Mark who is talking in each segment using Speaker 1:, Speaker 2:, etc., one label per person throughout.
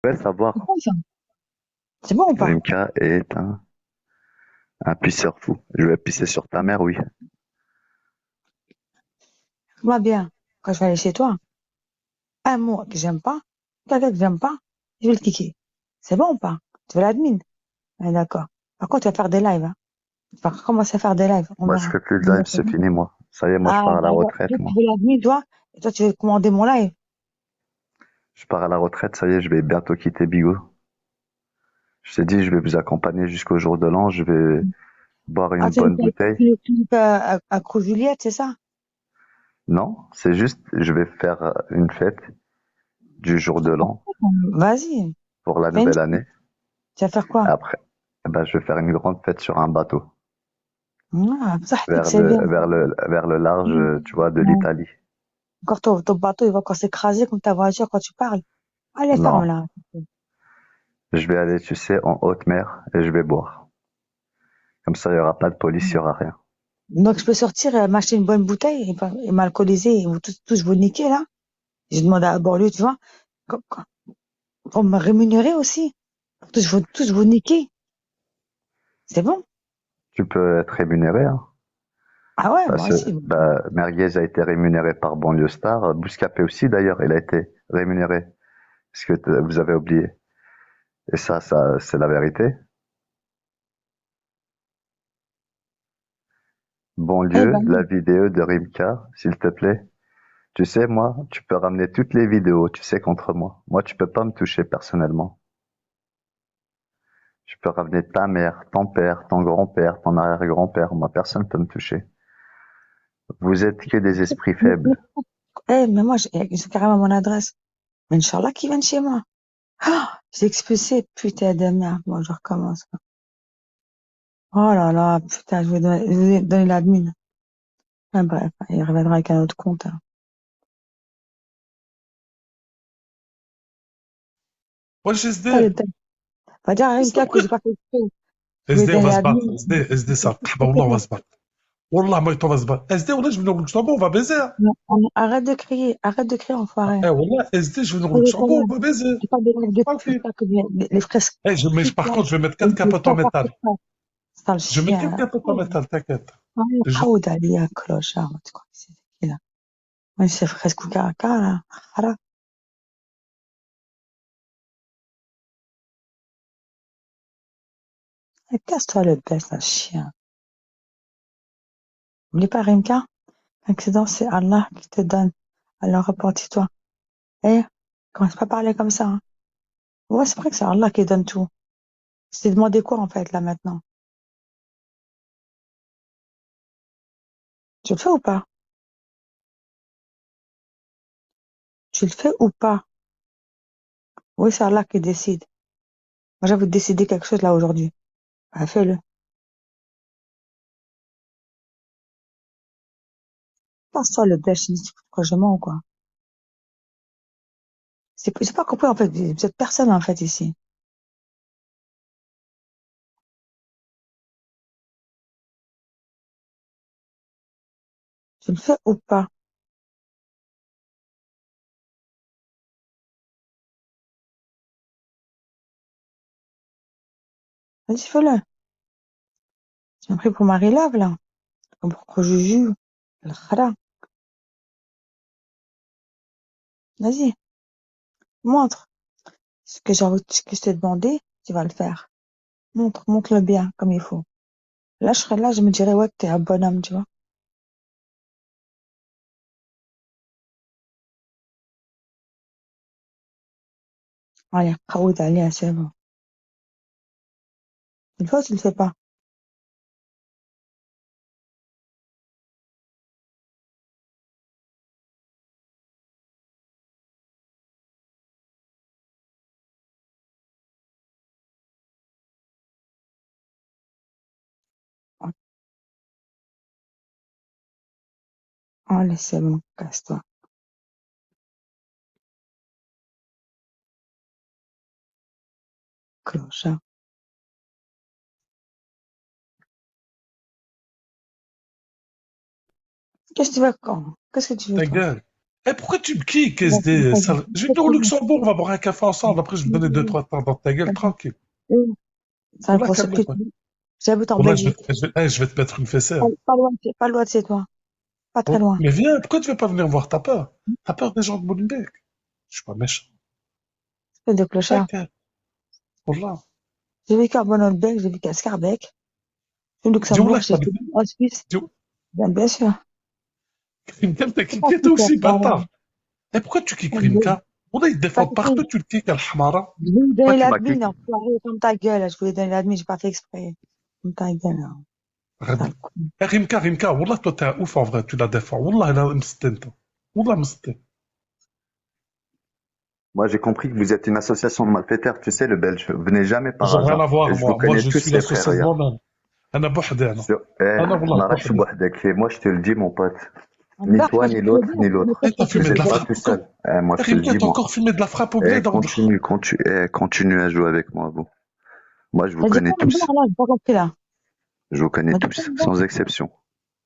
Speaker 1: Ouais,
Speaker 2: C'est
Speaker 1: savoir,
Speaker 2: bon, ça. C'est bon ou pas?
Speaker 1: Rimka est un pisseur fou. Je vais pisser sur ta mère, oui.
Speaker 2: Moi, bien. Quand je vais aller chez toi, un mot que j'aime pas, quelqu'un que j'aime pas, je vais le kicker. C'est bon ou pas? Tu veux l'admin? Ah, d'accord. Par contre, tu vas faire des lives, hein. Tu vas commencer à faire des lives. On
Speaker 1: Moi, je
Speaker 2: verra.
Speaker 1: fais plus de
Speaker 2: On verra
Speaker 1: live, c'est
Speaker 2: comment.
Speaker 1: fini, moi. Ça y est, moi, je
Speaker 2: Ah,
Speaker 1: pars à la
Speaker 2: d'accord.
Speaker 1: retraite,
Speaker 2: Toi, tu
Speaker 1: moi.
Speaker 2: veux l'admin, toi, et toi, tu veux commander mon live.
Speaker 1: Je pars à la retraite, ça y est, je vais bientôt quitter Bigo. Je t'ai dit, je vais vous accompagner jusqu'au jour de l'an, je vais boire
Speaker 2: Ah,
Speaker 1: une
Speaker 2: tu veux
Speaker 1: bonne
Speaker 2: faire
Speaker 1: bouteille.
Speaker 2: le clip à Juliette, c'est ça?
Speaker 1: Non, c'est juste, je vais faire une fête du jour de l'an
Speaker 2: Vas-y.
Speaker 1: pour la
Speaker 2: Fais une
Speaker 1: nouvelle
Speaker 2: fête.
Speaker 1: année.
Speaker 2: Tu vas faire quoi?
Speaker 1: Après, eh ben, je vais faire une grande fête sur un bateau
Speaker 2: Ah, ça, c'est bien.
Speaker 1: vers le large, tu vois, de
Speaker 2: Ouais.
Speaker 1: l'Italie.
Speaker 2: Encore ton bateau, il va encore s'écraser comme ta voiture quand tu parles. Allez,
Speaker 1: Non,
Speaker 2: ferme là.
Speaker 1: je vais aller, tu sais, en haute mer et je vais boire. Comme ça, il y aura pas de police, il y aura rien.
Speaker 2: Donc, je peux sortir, m'acheter une bonne bouteille et m'alcooliser et vous tous vous niquer, là. Je demande à Bordeaux, tu vois, co- co- pour me rémunérer aussi. Tous vous niquer. C'est bon.
Speaker 1: Tu peux être rémunéré, hein.
Speaker 2: Ah ouais, moi
Speaker 1: Parce que
Speaker 2: aussi.
Speaker 1: bah, Merguez a été rémunéré par Banlieue Star, Bouscapé aussi d'ailleurs, il a été rémunéré. Ce que vous avez oublié. Et ça, c'est la vérité.
Speaker 2: Eh
Speaker 1: Banlieue, la
Speaker 2: ben,
Speaker 1: vidéo de Rimka, s'il te plaît. Tu sais, moi, tu peux ramener toutes les vidéos, tu sais, contre moi. Moi, tu peux pas me toucher personnellement. Tu peux ramener ta mère, ton père, ton grand-père, ton arrière-grand-père. Moi, personne peut me toucher. Vous êtes que des esprits
Speaker 2: mais, mais,
Speaker 1: faibles.
Speaker 2: mais moi, j'ai carrément mon adresse. Mais Inch'Allah qui viennent chez moi. Ah, j'ai expulsé, putain de merde. Moi, je recommence. Oh là là, putain, je vais donner l'admin. Ah, bref, il reviendra avec un autre compte, hein.
Speaker 3: واش اس دي
Speaker 2: T'as le temps. Va dire à Rimka que j'ai
Speaker 3: صدق
Speaker 2: pas fait exprès. Je
Speaker 3: اس
Speaker 2: voulais
Speaker 3: دي
Speaker 2: donner
Speaker 3: وفاسبات
Speaker 2: l'admin.
Speaker 3: اس دي صح قحبه والله وفاسبات والله ما يطول فاسبات اس دي ولا جو نور لوكسمبور va baiser.
Speaker 2: Non, arrête de crier, enfoiré.
Speaker 3: Eh والله اس دي جو نور
Speaker 2: Moi, j'ai pas
Speaker 3: لوكسمبور
Speaker 2: live.
Speaker 3: va baiser.
Speaker 2: J'ai pas de live de
Speaker 3: Ok.
Speaker 2: pute, là, que les frères
Speaker 3: Eh, mais
Speaker 2: shit,
Speaker 3: par
Speaker 2: là.
Speaker 3: contre, je vais mettre 4
Speaker 2: Les
Speaker 3: capotes en
Speaker 2: frères
Speaker 3: métal.
Speaker 2: partent pas. Sale
Speaker 3: Je vais mettre
Speaker 2: chien,
Speaker 3: 4
Speaker 2: là.
Speaker 3: capotes en métal, t'inquiète.
Speaker 2: Ah,
Speaker 3: Je-
Speaker 2: Aoud Ali, à clochard, tu crois que c'est qui, là? Moi, c'est fresque caraca, là. Khara. Eh, casse-toi le peste, là, chien. N'oublie pas, Rimka. L'accident, c'est Allah qui te donne. Alors, repentis-toi. Eh, commence pas à parler comme ça, hein. Ouais, c'est vrai que c'est Allah qui donne tout. Tu t'es demandé quoi, en fait, là, maintenant? Tu le fais ou pas? Tu le fais ou pas? Oui, c'est Allah qui décide. Moi, j'avais décidé quelque chose, là, aujourd'hui. Bah, fais-le. Passe-toi le bêche, c'est pourquoi je mens ou quoi? J'ai pas compris, en fait. Vous êtes personne, en fait, ici. Tu le fais ou pas? Vas-y, fais-le. Tu m'as pris pour Marie-Lave, là. Comme pour Juju. Le khara. Vas-y, montre. Ce que je t'ai demandé, tu vas le faire. Montre-le bien, comme il faut. Là, je serais là, je me dirais, ouais, que t'es un bonhomme, tu vois. Allez, Raoud, allez, c'est bon. Une fois, tu le fais pas. Allez, c'est bon, casse-toi. Clochard. Qu'est-ce que tu veux quand? Qu'est-ce que tu veux,
Speaker 3: Ta
Speaker 2: toi?
Speaker 3: gueule. Eh, pourquoi tu me kicks, SD? Je vais venir au Luxembourg, on va boire un café ensemble. Après, je vais te donner deux, trois temps dans ta gueule, tranquille.
Speaker 2: Ça
Speaker 3: Wallah,
Speaker 2: pour ce que
Speaker 3: calme-toi.
Speaker 2: j'habite en
Speaker 3: Wallah,
Speaker 2: Belgique.
Speaker 3: je vais te mettre une fessée.
Speaker 2: Pas loin de chez toi. Pas très
Speaker 3: Oh,
Speaker 2: loin.
Speaker 3: mais viens, pourquoi tu veux pas venir voir? T'as peur? T'as peur des gens de Molenbeek? Je suis pas méchant.
Speaker 2: Espèce de clochard.
Speaker 3: T'inquiète. Wallah.
Speaker 2: J'ai vécu à Molenbeek, j'ai vécu à Schaerbeek. Au
Speaker 3: Dis
Speaker 2: Luxembourg,
Speaker 3: Wallah que
Speaker 2: j'ai
Speaker 3: t'habites.
Speaker 2: fait en Suisse.
Speaker 3: Dis
Speaker 2: Bien sûr.
Speaker 3: Rimka, t'as
Speaker 2: C'est pas
Speaker 3: kické toi
Speaker 2: super,
Speaker 3: aussi,
Speaker 2: pardon.
Speaker 3: bâtard. Et pourquoi tu kicks Rimka? Wallah, il te défend
Speaker 2: Pas
Speaker 3: de
Speaker 2: compris.
Speaker 3: partout, tu le kicks, Al-Hamara.
Speaker 2: Je voulais lui
Speaker 1: Pourquoi
Speaker 2: donner
Speaker 1: tu m'as
Speaker 2: l'admin,
Speaker 1: kick?
Speaker 2: enfoiré, comme ta gueule. Je voulais donner l'admin, j'ai pas fait exprès. Comme ta gueule, hein. Sale con.
Speaker 3: Eh, Rimka, Wallah, toi, t'es un ouf en vrai, tu la défends. Wallah, elle a mstin, toi. Wallah, mstin.
Speaker 1: Moi, j'ai compris que vous êtes une association de malfaiteurs, tu sais, le Belge. Venez jamais par
Speaker 3: J'ai rien à
Speaker 1: hasard. Et
Speaker 3: voir,
Speaker 1: je vous
Speaker 3: moi. Moi,
Speaker 1: connais
Speaker 3: je
Speaker 1: tous,
Speaker 3: suis
Speaker 1: les
Speaker 3: l'associé
Speaker 1: frères,
Speaker 3: de
Speaker 1: ya.
Speaker 3: moi-même. أنا بوحدي أنا. أنا والله
Speaker 1: M'arrache
Speaker 3: بوحدي.
Speaker 1: Bouhdek. Et moi, je te le dis, mon pote. Ni
Speaker 2: Embarque,
Speaker 1: toi,
Speaker 2: moi, je
Speaker 1: ni
Speaker 2: te le
Speaker 1: l'autre,
Speaker 2: dis,
Speaker 1: ni
Speaker 2: on est
Speaker 1: l'autre.
Speaker 3: Eh, t'as
Speaker 2: tous les
Speaker 3: fumé
Speaker 1: Vous
Speaker 3: de
Speaker 1: n'êtes
Speaker 3: la
Speaker 1: pas
Speaker 2: deux.
Speaker 3: frappe
Speaker 1: tout
Speaker 3: encore?
Speaker 1: seul. Moi,
Speaker 3: Eh,
Speaker 1: je te le
Speaker 3: Rimka,
Speaker 1: dis,
Speaker 3: t'as
Speaker 1: moi.
Speaker 3: encore fumé de la frappe au bled, Wallah.
Speaker 1: Continuez à jouer avec moi, vous. Moi, je vous
Speaker 2: T'as dit
Speaker 1: connais
Speaker 2: quoi,
Speaker 1: tous.
Speaker 2: là? J'ai pas compris, là.
Speaker 1: Je vous connais
Speaker 2: T'as dit quoi,
Speaker 1: tous, sans exception.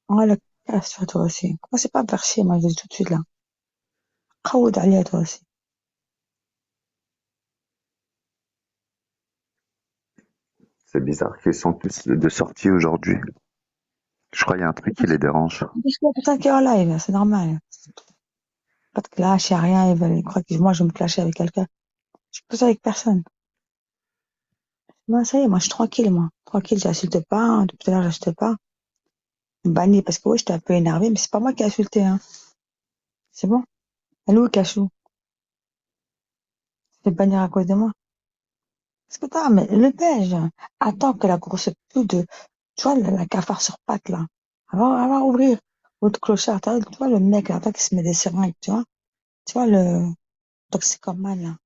Speaker 2: oh, la casse, toi aussi. Commencez pas à me faire chier, moi, je dis tout de suite, là. Khaoud Ali, toi aussi.
Speaker 1: C'est bizarre qu'ils sont tous de sortie aujourd'hui. Je crois qu'il y a un truc qui les dérange.
Speaker 2: Parce que pour ça qu'il est en live, c'est normal. Pas de clash, y a rien, ils croient que moi, je vais me clasher avec quelqu'un. Je suis pas ça avec personne. Moi, ça y est, moi, je suis tranquille, moi. Tranquille, j'insulte pas, hein. Depuis tout à l'heure, j'insulte pas. Banni, parce que oui, j'étais un peu énervé, mais c'est pas moi qui ai insulté, hein. C'est bon. Allô, Cachou. Tu fais bannir à cause de moi. Parce que t'as, mais le Belge, attends que la grosse pute de, tu vois, la cafard sur pattes, là. Elle va ouvrir. L'autre clochard, tu vois, le mec, là, toi, qui se met des seringues, tu vois. Tu vois, le toxicomane, là.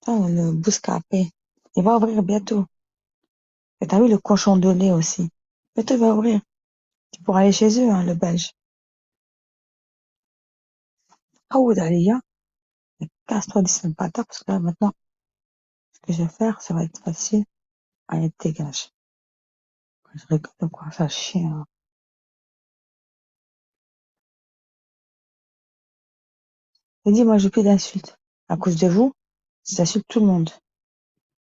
Speaker 2: Tu vois, le bouscapé. Il va ouvrir bientôt. Et t'as vu le cochon de lait aussi. Bientôt, il va ouvrir. Tu pourras aller chez eux, hein, le Belge. Ah, où d'aller, hein. Mais casse-toi d'ici, le bâtard, parce que là, maintenant, ce que je vais faire, ça va être facile. Allez, dégage. Je rigole, quoi, ça chie, hein. J'ai dit, moi, j'ai plus d'insultes. À cause de vous, j'insulte tout le monde.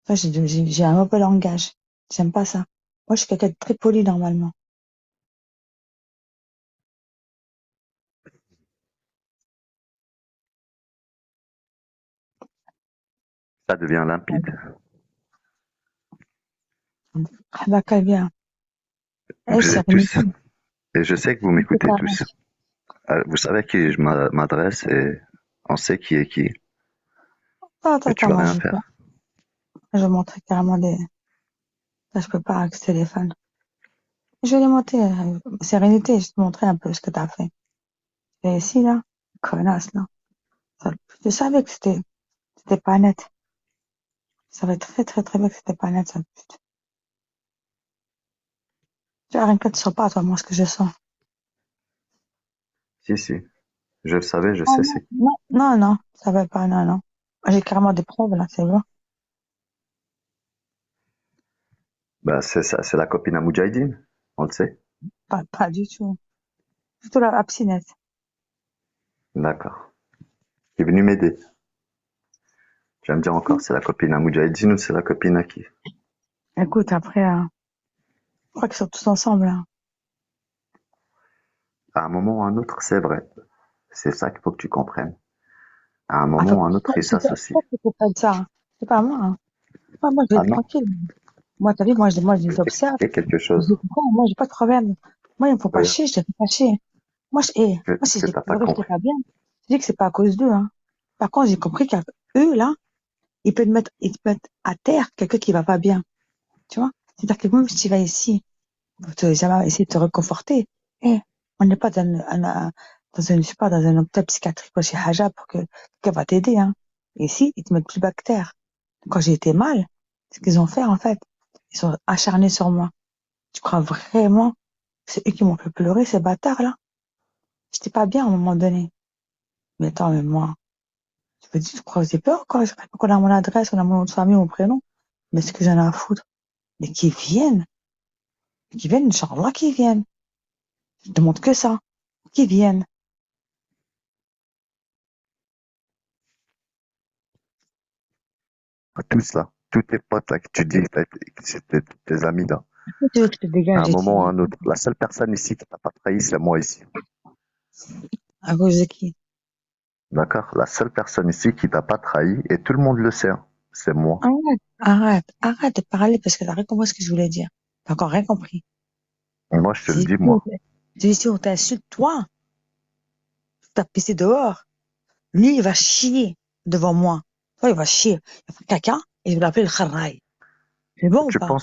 Speaker 2: Ça, j'ai un mauvais langage. J'aime pas ça. Moi, je suis quelqu'un de très poli, normalement.
Speaker 1: Ça devient limpide.
Speaker 2: Ah, bah, calme bien. Eh,
Speaker 1: Vous
Speaker 2: c'est
Speaker 1: êtes tous, et je sais que vous m'écoutez tous. Vous savez à qui je m'adresse et on sait qui est qui.
Speaker 2: Attends,
Speaker 1: Et tu vas
Speaker 2: moi,
Speaker 1: rien faire.
Speaker 2: je vais montrer carrément des, là, je peux pas avec ce téléphone. Je vais les monter, sérénité, je vais te montrer un peu ce que t'as fait. Et ici, là, connasse, là. Je savais que c'était pas net. Je savais très, très, très bien que c'était pas net, ça. Tu vois, rien que tu sens pas, toi, moi, ce que je sens.
Speaker 1: Si, si. Je le savais, je
Speaker 2: Ah,
Speaker 1: sais
Speaker 2: non,
Speaker 1: c'est qui.
Speaker 2: non, non, non, ça va pas, non, non. J'ai carrément des preuves, là, c'est bon.
Speaker 1: Bah, c'est ça, c'est la copine à Moudjahidine. On le sait.
Speaker 2: Pas du tout. Surtout la abstinence.
Speaker 1: D'accord. Qui est venu m'aider. Tu vas me dire encore, c'est la copine à Moudjahidine ou c'est la copine à qui?
Speaker 2: Écoute, après, je crois qu'ils sont tous ensemble, là.
Speaker 1: À un moment ou à un autre, c'est vrai. C'est ça qu'il faut que tu comprennes. À un moment
Speaker 2: Attends,
Speaker 1: ou à un autre, ils s'associent.
Speaker 2: pourquoi tu comprends ça, hein. C'est pas moi, hein. Moi, je vais
Speaker 1: Ah
Speaker 2: être
Speaker 1: non?
Speaker 2: tranquille. Moi, t'as vu, moi, je
Speaker 1: Je
Speaker 2: les
Speaker 1: vais
Speaker 2: observe.
Speaker 1: t'expliquer quelque
Speaker 2: Je
Speaker 1: chose.
Speaker 2: les comprends. Moi, j'ai pas de problème. Moi, ils me font pas
Speaker 1: Oui.
Speaker 2: chier, je les fais pas chier. Moi, moi, si je
Speaker 1: Que t'as pas
Speaker 2: découvrais que j'étais
Speaker 1: compris.
Speaker 2: pas bien, je dis que c'est pas à cause d'eux, hein. Par contre, j'ai compris qu'eux, là, ils te mettent à terre quelqu'un qui va pas bien. Tu vois? C'est-à-dire que même si tu vas ici, jamais essayer de te réconforter, eh, on n'est pas dans une, je sais pas, dans un hôpital psychiatrique ou chez Haja pour que quelqu'un va t'aider, hein. Ici, ils te mettent plus bactère. Quand j'ai été mal, ce qu'ils ont fait, en fait, ils sont acharnés sur moi. Tu crois vraiment que c'est eux qui m'ont fait pleurer, ces bâtards-là? J'étais pas bien à un moment donné. Mais attends, mais moi, je me dis, tu crois que j'ai peur qu'on a mon adresse, on a mon nom de famille, mon prénom? Mais ce que j'en ai à foutre. Mais qu'ils viennent, Inch'Allah, qu'ils viennent. Je demande que ça. Qu'ils viennent.
Speaker 1: Tous là, tous tes potes là que tu dis que c'était tes amis là.
Speaker 2: Pourquoi tu veux que je te
Speaker 1: À
Speaker 2: dégage
Speaker 1: un moment ou à
Speaker 2: d'ici?
Speaker 1: un autre, la seule personne ici qui t'a pas trahi, c'est moi ici.
Speaker 2: À cause de qui?
Speaker 1: D'accord? La seule personne ici qui t'a pas trahi, et tout le monde le sait, hein, c'est moi.
Speaker 2: Arrête de parler parce que t'as rien compris ce que je voulais dire. T'as encore rien compris.
Speaker 1: Et moi, je te le
Speaker 2: Si,
Speaker 1: dis, moi.
Speaker 2: si on t'insulte, toi, tu t'as pissé dehors. Lui, il va chier devant moi. Toi, il va chier. Il va faire caca et je vais l'appeler le kharraï. C'est bon ou pas?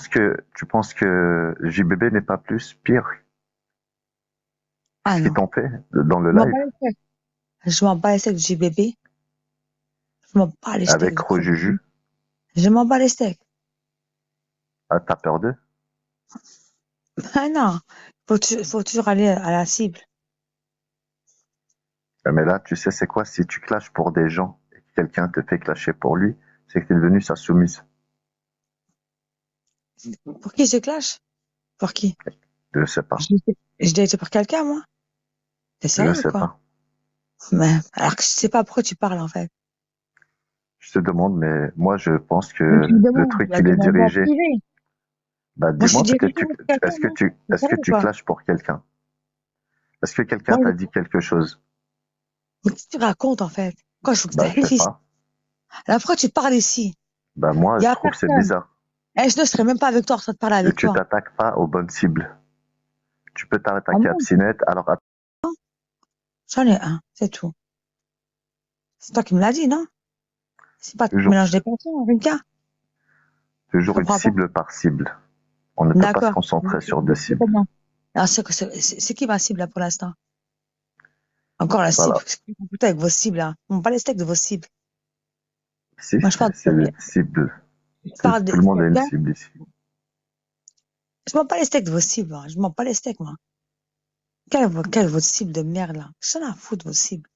Speaker 1: Tu penses que JBB n'est pas plus pire que
Speaker 2: Ah
Speaker 1: ce qu'ils
Speaker 2: non.
Speaker 1: t'ont fait dans le
Speaker 2: Je m'en
Speaker 1: live
Speaker 2: bats les steaks. Je m'en bats les steaks du bébé. Je m'en bats les steaks
Speaker 1: avec
Speaker 2: de crocodile.
Speaker 1: Rojuju?
Speaker 2: Je m'en bats les steaks.
Speaker 1: Ah, t'as peur d'eux?
Speaker 2: Ah non. Faut toujours aller à la cible.
Speaker 1: Mais là, tu sais, c'est quoi? Si tu clashes pour des gens et que quelqu'un te fait clasher pour lui, c'est que t'es devenu sa soumise.
Speaker 2: Pour qui je clash? Pour qui?
Speaker 1: Je sais pas.
Speaker 2: Je l'ai été pour quelqu'un, moi? T'es
Speaker 1: Je
Speaker 2: sérieux ou
Speaker 1: sais
Speaker 2: quoi?
Speaker 1: pas.
Speaker 2: Mais, alors que je sais pas pourquoi tu parles, en fait.
Speaker 1: Je te demande, mais moi, je pense
Speaker 2: Mais tu me
Speaker 1: que le
Speaker 2: demandes,
Speaker 1: truc,
Speaker 2: bah,
Speaker 1: il est
Speaker 2: demande-moi en
Speaker 1: dirigé.
Speaker 2: privé.
Speaker 1: Bah,
Speaker 2: Moi, je suis
Speaker 1: dis-moi, peut-être,
Speaker 2: dirigée pour quelqu'un, moi. T'es
Speaker 1: est-ce que
Speaker 2: sérieux ou
Speaker 1: tu
Speaker 2: quoi?
Speaker 1: clashes pour quelqu'un? Est-ce que quelqu'un
Speaker 2: Moi,
Speaker 1: t'a dit quelque chose?
Speaker 2: mais qu'est-ce que tu racontes, en fait? Quoi, je veux que
Speaker 1: Bah, je sais
Speaker 2: tu
Speaker 1: pas.
Speaker 2: alors pourquoi tu parles ici?
Speaker 1: Bah, moi,
Speaker 2: Il y
Speaker 1: je
Speaker 2: a
Speaker 1: trouve que c'est
Speaker 2: personne.
Speaker 1: bizarre.
Speaker 2: Eh, je ne serais même pas avec toi en train de parler
Speaker 1: Et
Speaker 2: avec
Speaker 1: tu
Speaker 2: toi.
Speaker 1: t'attaques pas aux bonnes cibles. Tu peux
Speaker 2: Ah
Speaker 1: t'attaquer à
Speaker 2: bon?
Speaker 1: Psynet, alors
Speaker 2: J'en ai un, c'est tout. C'est toi qui me l'as dit, non? C'est pas que tu
Speaker 1: toujours,
Speaker 2: mélanges des personnes, Rika. Je
Speaker 1: toujours une
Speaker 2: comprends pas.
Speaker 1: cible par cible. On ne peut pas se
Speaker 2: D'accord.
Speaker 1: concentrer sur deux
Speaker 2: C'est
Speaker 1: cibles.
Speaker 2: comment? Alors, c'est qui ma cible, là, pour l'instant? Encore la cible.
Speaker 1: Voilà.
Speaker 2: Qu'est-ce que vous foutez avec vos cibles, là? On pas les steaks de vos cibles.
Speaker 1: Si,
Speaker 2: Moi, je parle
Speaker 1: c'est une cible.
Speaker 2: je parle
Speaker 1: Tout
Speaker 2: de
Speaker 1: le monde a une
Speaker 2: quelqu'un.
Speaker 1: cible ici.
Speaker 2: Je m'en pas les steaks de vos cibles, moi. Je m'en pas les steaks, moi. Quelle est votre cible de merde, là? J'en ai à foutre, vos cibles.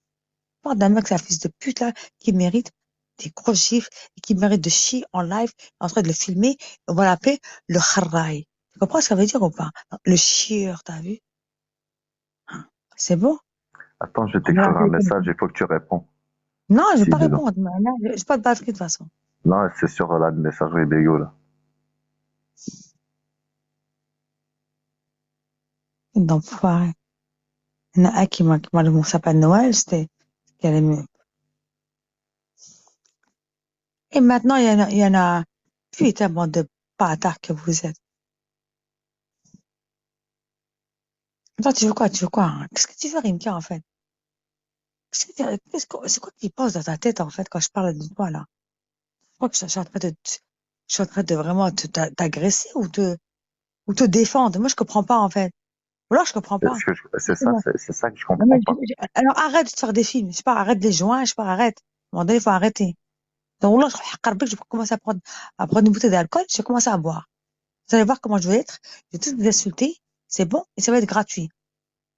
Speaker 2: Je parle d'un mec, c'est un fils de pute, là, qui mérite des gros chiffres et qui mérite de chier en live, en train de le filmer. On va l'appeler le kharraï. Tu comprends ce que ça veut dire ou pas? Le chieur, t'as vu? Hein. C'est bon?
Speaker 1: Attends, je vais
Speaker 2: On va
Speaker 1: t'écrire un
Speaker 2: l'appeler comme ça.
Speaker 1: message, il faut que tu réponds.
Speaker 2: Non, je vais
Speaker 1: Si,
Speaker 2: pas
Speaker 1: dedans.
Speaker 2: répondre. Non, j'ai pas de batterie, de toute façon.
Speaker 1: Non, c'est sur la messagerie Bégo, là.
Speaker 2: D'enfoiré. Il y en a un qui m'a donné mon sapin de Noël, c'était qu'elle aimait. Et maintenant, il y en a, putain, bande de bâtards que vous êtes. Toi, tu veux quoi? Tu veux quoi, hein? Qu'est-ce que tu veux, Rimka, en fait? C'est quoi qui passe dans ta tête, en fait, quand je parle de toi, là? Je crois que je suis en train je suis en train de vraiment t'agresser ou te défendre. Moi, je comprends pas, en fait. Ou alors, je comprends pas. Excuse-moi.
Speaker 1: C'est ça que je
Speaker 2: Non, mais
Speaker 1: comprends pas.
Speaker 2: alors, arrête de te faire des films. Je sais pas, arrête les joints, je sais pas, arrête. À un moment donné, il faut arrêter. Donc là, je vais commencer à prendre une bouteille d'alcool, je vais commencer à boire. Vous allez voir comment je vais être. Je vais tous vous insulter. C'est bon et ça va être gratuit.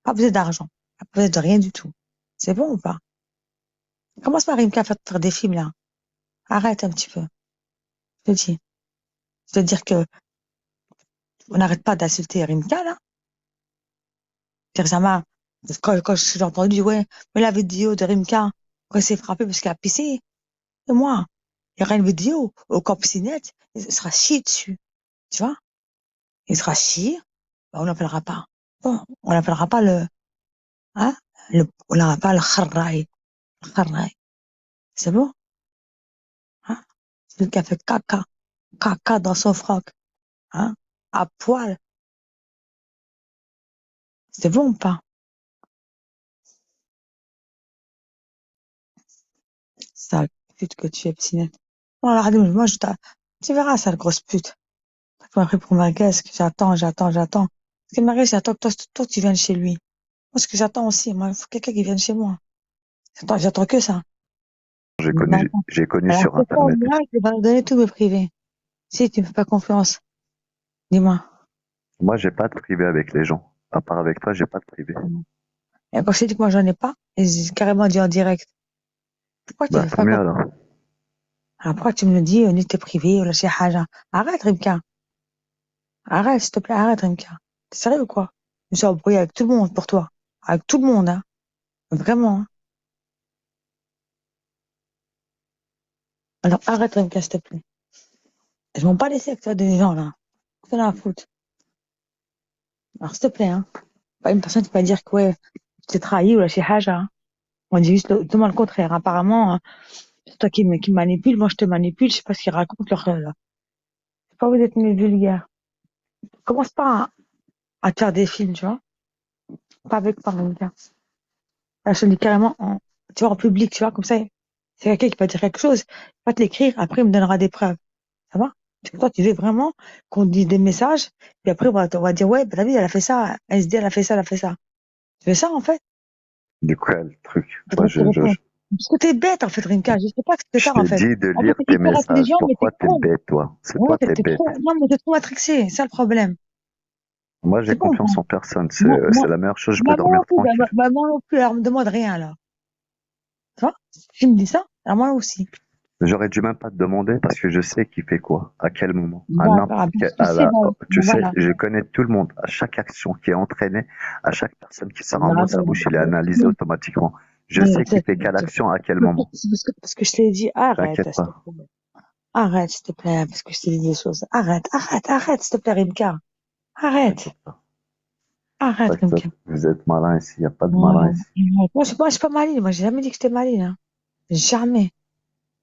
Speaker 2: Pas besoin d'argent. Pas besoin de rien du tout. C'est bon ou pas? Commence pas, Rimka, à faire des films, là. Arrête un petit peu. Je te dis. Je veux dire que on n'arrête pas d'insulter Rimka, là. Récemment, quand j'ai entendu, ouais, mais la vidéo de Rimka, quand il s'est frappé parce qu'il a pissé, et moi, il y aura une vidéo au camp Piscinette, il sera chié dessus. Tu vois? Il sera chié, ben, on l'appellera pas. Bon, on l'appellera pas hein, on l'appellera pas le kharraï. Le kharraï. C'est bon? Hein? Celui qui a fait caca dans son froc, hein? À poil. C'est bon ou pas? Sale pute que tu es, Piscinette. Voilà, moi, tu verras, sale grosse pute. Tu m'as pris pour ma gueule, j'attends. Ce qui m'arrive, j'attends que toi, tu viennes chez lui. Moi, ce que j'attends aussi, moi, il faut quelqu'un qui vienne chez moi. J'attends que ça. Maintenant.
Speaker 1: J'ai connu
Speaker 2: Alors,
Speaker 1: sur
Speaker 2: c'est quoi,
Speaker 1: Internet.
Speaker 2: moi, je vais te donner tous mes privés. Si tu me fais pas confiance, dis-moi.
Speaker 1: Moi, j'ai pas de privé avec les gens. À part avec toi, j'ai pas de privé.
Speaker 2: Et quand je t'ai dit que moi, j'en ai pas, et j'ai carrément dit en direct. Pourquoi tu
Speaker 1: Bah,
Speaker 2: fais
Speaker 1: tant
Speaker 2: pas
Speaker 1: mieux
Speaker 2: confiance?
Speaker 1: alors.
Speaker 2: Alors, pourquoi tu me le dis, ni t'es privé, ou la chez Haja? Arrête, Rimka. Arrête, s'il te plaît, arrête, Rimka. T'es sérieux ou quoi? Je me suis embrouillée avec tout le monde pour toi. Avec tout le monde, hein. Vraiment, hein. Alors arrête, Rimka, s'il te plaît. Je m'en pas laissé avec toi des gens, là. Fais la foutre. Alors, s'il te plaît, hein. Pas une personne qui va dire que, ouais, je t'ai trahi ou là, chez Haja. Hein. On dit juste totalement le contraire. Apparemment, hein, c'est toi qui me manipule, moi je te manipule, je sais pas ce qu'ils racontent là. C'est pas vous êtes mes vulgaires. Commence pas à te faire des films, tu vois. Pas avec moi, Rimka. Là, je te le dis carrément, tu vois, en public, tu vois, comme ça, c'est quelqu'un qui va dire quelque chose, il va te l'écrire, après il me donnera des preuves. Ça va? Parce que toi, tu veux vraiment qu'on te dise des messages, puis après, on va dire, ouais, bah, David, elle a fait ça, SD, elle a fait ça, elle a fait ça. Tu veux ça, en fait?
Speaker 1: Du coup, le truc. Moi,
Speaker 2: Faudrait que tu répondes. Parce que t'es bête, en fait, Rimka. Je sais pas ce que
Speaker 1: je
Speaker 2: t'as, en
Speaker 1: t'ai
Speaker 2: fait.
Speaker 1: dit de
Speaker 2: En fait,
Speaker 1: lire
Speaker 2: t'es
Speaker 1: tes
Speaker 2: hyper
Speaker 1: messages.
Speaker 2: intelligent, mais t'es
Speaker 1: Pourquoi t'es
Speaker 2: con.
Speaker 1: bête, toi? C'est
Speaker 2: Ouais,
Speaker 1: toi, t'es
Speaker 2: t'es
Speaker 1: bête.
Speaker 2: trop, non, mais t'es trop matrixé. C'est ça le problème.
Speaker 1: Moi, j'ai
Speaker 2: C'est bon,
Speaker 1: confiance
Speaker 2: ça.
Speaker 1: en personne.
Speaker 2: Moi,
Speaker 1: C'est
Speaker 2: moi,
Speaker 1: la meilleure chose. Je peux
Speaker 2: maman
Speaker 1: dormir
Speaker 2: non plus,
Speaker 1: tranquille.
Speaker 2: maman non plus, alors me demande rien, là. Tu vois? Si tu me dis ça, alors moi aussi.
Speaker 1: J'aurais dû même pas te demander parce que je sais qui fait quoi, à quel moment, à
Speaker 2: D'accord.
Speaker 1: n'importe
Speaker 2: Ah,
Speaker 1: quel,
Speaker 2: tu sais, bah,
Speaker 1: tu sais,
Speaker 2: voilà.
Speaker 1: je connais tout le monde, à chaque action qui est entraînée, à chaque personne qui sort un mot de sa
Speaker 2: D'accord.
Speaker 1: bouche, il est analysé automatiquement. Je
Speaker 2: Ouais,
Speaker 1: sais qui fait quelle action à quel moment.
Speaker 2: parce que je t'ai dit, arrête,
Speaker 1: T'inquiète
Speaker 2: s'il te
Speaker 1: pas.
Speaker 2: plaît. Arrête, s'il te plaît, parce que je t'ai dit des choses. Arrête, s'il te plaît, Rimka. Arrête.
Speaker 1: T'inquiète pas.
Speaker 2: Arrête, Rimka.
Speaker 1: Vous êtes malin ici, il n'y a pas de
Speaker 2: Ouais,
Speaker 1: malin ici.
Speaker 2: ouais. Moi, je suis pas maline. Moi, j'ai jamais dit que j'étais maline, hein. Jamais.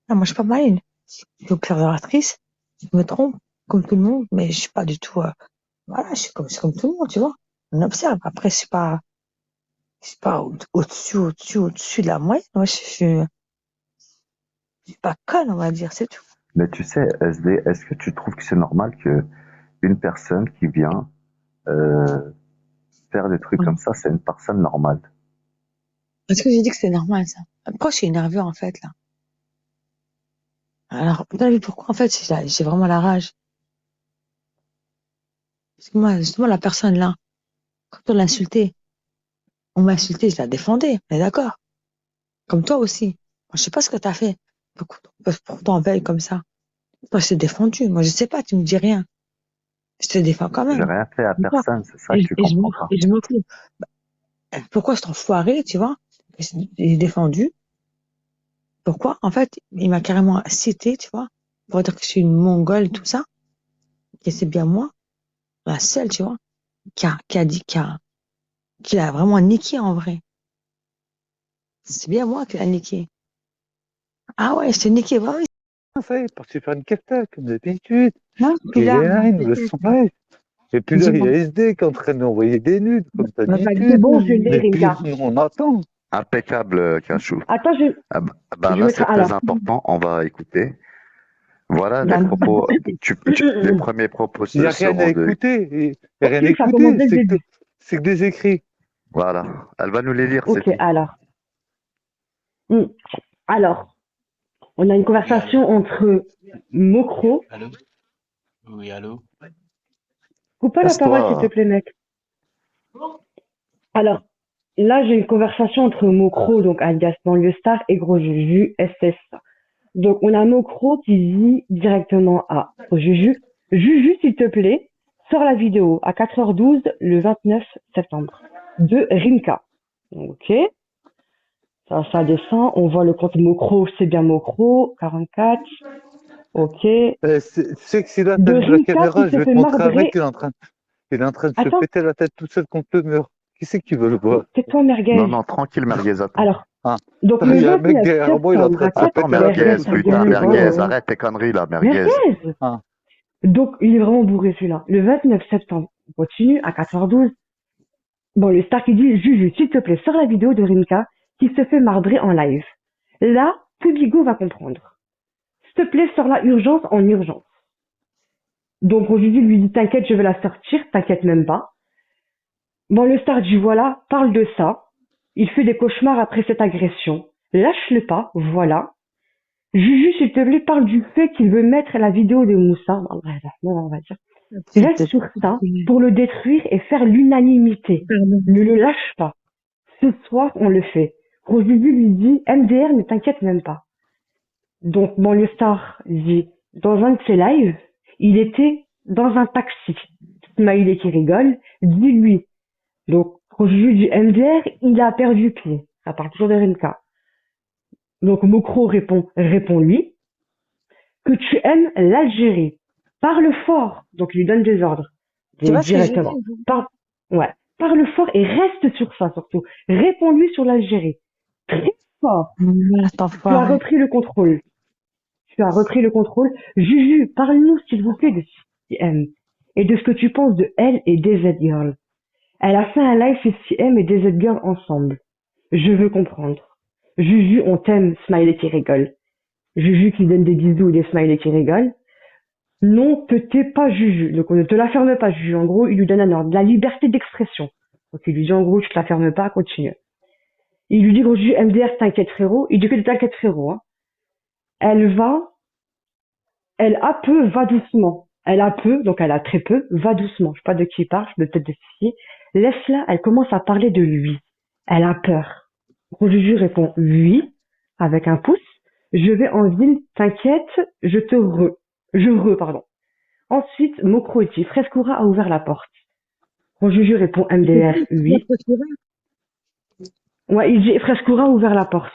Speaker 2: Non, moi, je suis pas maline. Je suis observatrice. Je me trompe, comme tout le monde, mais je suis pas du tout, voilà, c'est comme tout le monde, tu vois. On observe. Après, je suis pas au-dessus de la moyenne. Moi, je suis pas conne, on va dire, c'est tout.
Speaker 1: Mais tu sais, SD, est-ce que tu trouves que c'est normal que une personne qui vient euh, faire des trucs comme
Speaker 2: Ouais.
Speaker 1: ça, c'est une personne normale?
Speaker 2: Est-ce que j'ai dit que c'est normal, ça? Pourquoi je suis énervée, en fait, là? Alors, t'as vu pourquoi, en fait, j'ai vraiment la rage. Parce que moi, justement, la personne, là, quand on l'a insultée, on m'a insulté, je la défendais, on est d'accord? Comme toi aussi. Moi, je sais pas ce que t'as fait. Pour t'en veille comme ça. Moi, je t'ai défendu. Moi, je sais pas, tu me dis rien. Je te défends quand
Speaker 1: J'ai
Speaker 2: même.
Speaker 1: rien fait à
Speaker 2: D'accord.
Speaker 1: personne, c'est ça que tu comprends pas.
Speaker 2: Et je me fous. Pourquoi cet enfoiré, tu vois? J'ai défendu. Pourquoi? En fait, il m'a carrément cité, tu vois, pour dire que je suis une mongole, tout ça. Et c'est bien moi, la seule, tu vois, qui a dit, qui l'a vraiment niqué en vrai. C'est bien moi qui l'a niqué. Ah ouais, je t'ai niqué, bah oui.
Speaker 4: Ça y est, parti faire une capta, comme d'habitude.
Speaker 2: Non, puis
Speaker 4: Et
Speaker 2: là,
Speaker 4: là, il nous laisse son rêve. Et puis là, il y
Speaker 2: dis-moi.
Speaker 4: a SD qui est en train d'envoyer des nudes, comme
Speaker 5: C'est
Speaker 4: d'habitude.
Speaker 5: bon, je l'ai,
Speaker 4: Et puis,
Speaker 5: Rimka.
Speaker 4: on attend.
Speaker 1: Impeccable, Kachou.
Speaker 5: Attends,
Speaker 1: Ah bah
Speaker 5: je
Speaker 1: là,
Speaker 5: mettrai.
Speaker 1: c'est très
Speaker 5: Alors,
Speaker 1: important, on va écouter. Voilà les
Speaker 5: bah,
Speaker 1: propos, les premiers propos
Speaker 4: Il n'y a rien à
Speaker 1: seront de...
Speaker 4: écouter. Il n'y a rien à
Speaker 5: ok, ça commence
Speaker 4: écouter.
Speaker 5: dès le début.
Speaker 4: C'est que des écrits.
Speaker 1: Voilà, elle va nous les lire, c'est
Speaker 5: Ok,
Speaker 1: tout.
Speaker 5: alors. Hmm. Alors, on a une
Speaker 6: Oui, allô?
Speaker 5: conversation entre Mokro.
Speaker 6: Allô? Oui, allô?
Speaker 5: Coupe pas la parole, s'il te
Speaker 1: Casse-toi.
Speaker 5: plaît, mec. Alors, là, j'ai une conversation entre Mokro, donc alias Banlieue Star, et Gros Juju, SS. Donc, on a Mokro qui dit directement à Gros Juju, Juju, s'il te plaît, sors la vidéo à 4h12 le 29 septembre de Rimka. Ok. Ça descend. On voit le compte Mokro, c'est bien Mokro, 44. Ok.
Speaker 4: Tu sais que si là,
Speaker 5: De
Speaker 4: t'allumes la
Speaker 5: Rimka
Speaker 4: caméra,
Speaker 5: qui
Speaker 4: je
Speaker 5: se
Speaker 4: vais
Speaker 5: fait
Speaker 4: te montrer un mec,
Speaker 5: marbrer.
Speaker 4: il est en train de se
Speaker 5: Attends,
Speaker 4: péter la tête tout seul contre le mur. Qui c'est qui veut le voir?
Speaker 5: tais-toi,
Speaker 1: Non,
Speaker 5: merguez.
Speaker 1: non, tranquille, merguez, attends.
Speaker 5: Alors,
Speaker 4: Ah.
Speaker 5: donc
Speaker 4: Il
Speaker 5: le
Speaker 4: y a un mec
Speaker 5: 29
Speaker 4: derrière moi, il est en
Speaker 5: septembre
Speaker 4: train
Speaker 5: à
Speaker 4: de se
Speaker 5: 4
Speaker 1: Attends,
Speaker 4: péter la tête.
Speaker 1: merguez,
Speaker 5: derrière ta
Speaker 1: putain,
Speaker 5: gueule.
Speaker 1: merguez, arrête tes conneries là, merguez.
Speaker 5: Merguez.
Speaker 4: Ah.
Speaker 5: Donc, il est vraiment bourré celui-là. Le 29 septembre, on continue à 4h12. Bon, le star qui dit, Juju, s'il te plaît, sors la vidéo de Rimka qui se fait marbrer en live. Là, tout Bigot va comprendre. S'il te plaît, sors la urgence en urgence. Donc, Juju lui dit, t'inquiète, je vais la sortir, t'inquiète même pas. Bon, le star dit, voilà, parle de ça. Il fait des cauchemars après cette agression. Lâche-le pas, voilà. Juju, s'il te plaît, parle du fait qu'il veut mettre la vidéo de Moussa, on va dire, reste sur ça pour le détruire et faire l'unanimité.
Speaker 2: Pardon.
Speaker 5: Ne le lâche pas. Ce soir, on le fait. Juju lui dit, MDR, ne t'inquiète même pas. Donc, Banlieue Star dit, dans un de ses lives, il était dans un taxi. Smiley qui rigole, dis-lui. Donc, Juju dit, MDR, il a perdu pied. Ça parle toujours de Rimka. Donc, Mokro répond lui. que tu aimes l'Algérie. Parle fort. Donc, il lui donne des ordres.
Speaker 2: Tu vois ce que je veux
Speaker 5: Directement.
Speaker 2: dire?
Speaker 5: Ouais. Parle fort et reste sur ça, surtout. Réponds-lui sur l'Algérie. Très fort.
Speaker 2: Cet
Speaker 5: Tu as
Speaker 2: enfoiré.
Speaker 5: repris le contrôle. Juju, parle-nous, s'il vous plaît, de CM et de ce que tu penses de elle et DZ Girl. Elle a fait un live chez CM et DZ Girl ensemble. Je veux comprendre. Juju, on t'aime, smiley qui rigole. Juju qui donne des bisous et des smileys qui rigolent. Non, te tais pas, Juju. Donc, on ne te la ferme pas, Juju. En gros, il lui donne un ordre. La liberté d'expression. Donc, il lui dit, en gros, tu te la fermes pas, continue. Il lui dit, gros, Juju, MDR, t'inquiète, frérot. Il dit que t'inquiète, frérot, hein. Elle a peu, va doucement. Elle a peu, donc elle a très peu, va doucement. Je sais pas de qui il parle, je vais peut-être de Fifi. Laisse-la, elle commence à parler de lui. Elle a peur. Gros Juju répond oui, avec un pouce. Je vais en ville, t'inquiète, pardon. Ensuite, Mokro dit, Frescura a ouvert la porte. Gros Juju répond MDR oui. Ouais, il dit Frescura a ouvert la porte.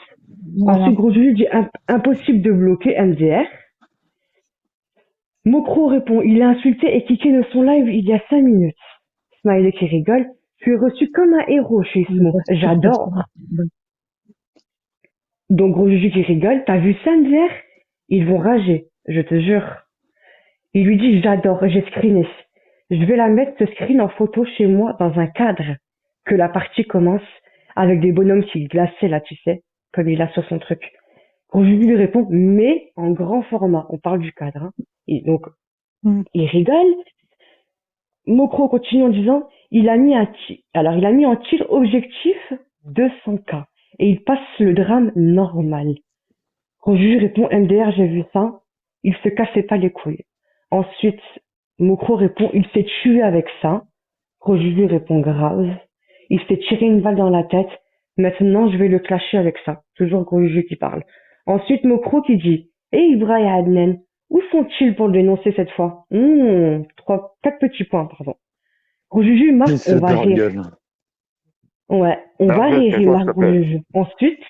Speaker 2: Voilà.
Speaker 5: Ensuite, Gros Juju dit impossible de bloquer MDR. Mokro répond, il a insulté et kické de son live il y a 5 minutes. Smiley qui rigole, tu es reçu comme un héros chez Ismo. J'adore. Donc Gros Juju qui rigole, t'as vu ça MDR? Ils vont rager, je te jure. Il lui dit, j'adore, j'ai screené. Je vais la mettre, ce screen en photo chez moi dans un cadre. Que la partie commence avec des bonhommes qui glaçaient là, tu sais, comme il a sur son truc. Gros Juju lui répond, mais en grand format. On parle du cadre, hein. Et donc, il rigole. Mokro continue en disant, il a mis en tir objectif 200K. Et il passe le drame normal. Gros Juju répond, MDR, j'ai vu ça. Il se cassait pas les couilles. Ensuite, Mokro répond, il s'est tué avec ça. Gros Juju répond, grave. Il s'est tiré une balle dans la tête. Maintenant, je vais le clasher avec ça. Toujours Gros Juju qui parle. Ensuite, Mokro qui dit, hey Ibra et Adnen, où sont-ils pour le dénoncer cette fois? 4 petits points, pardon. Gros Juju marque, on va rire. Ouais, on va rire, il marque Gros Juju. Ensuite,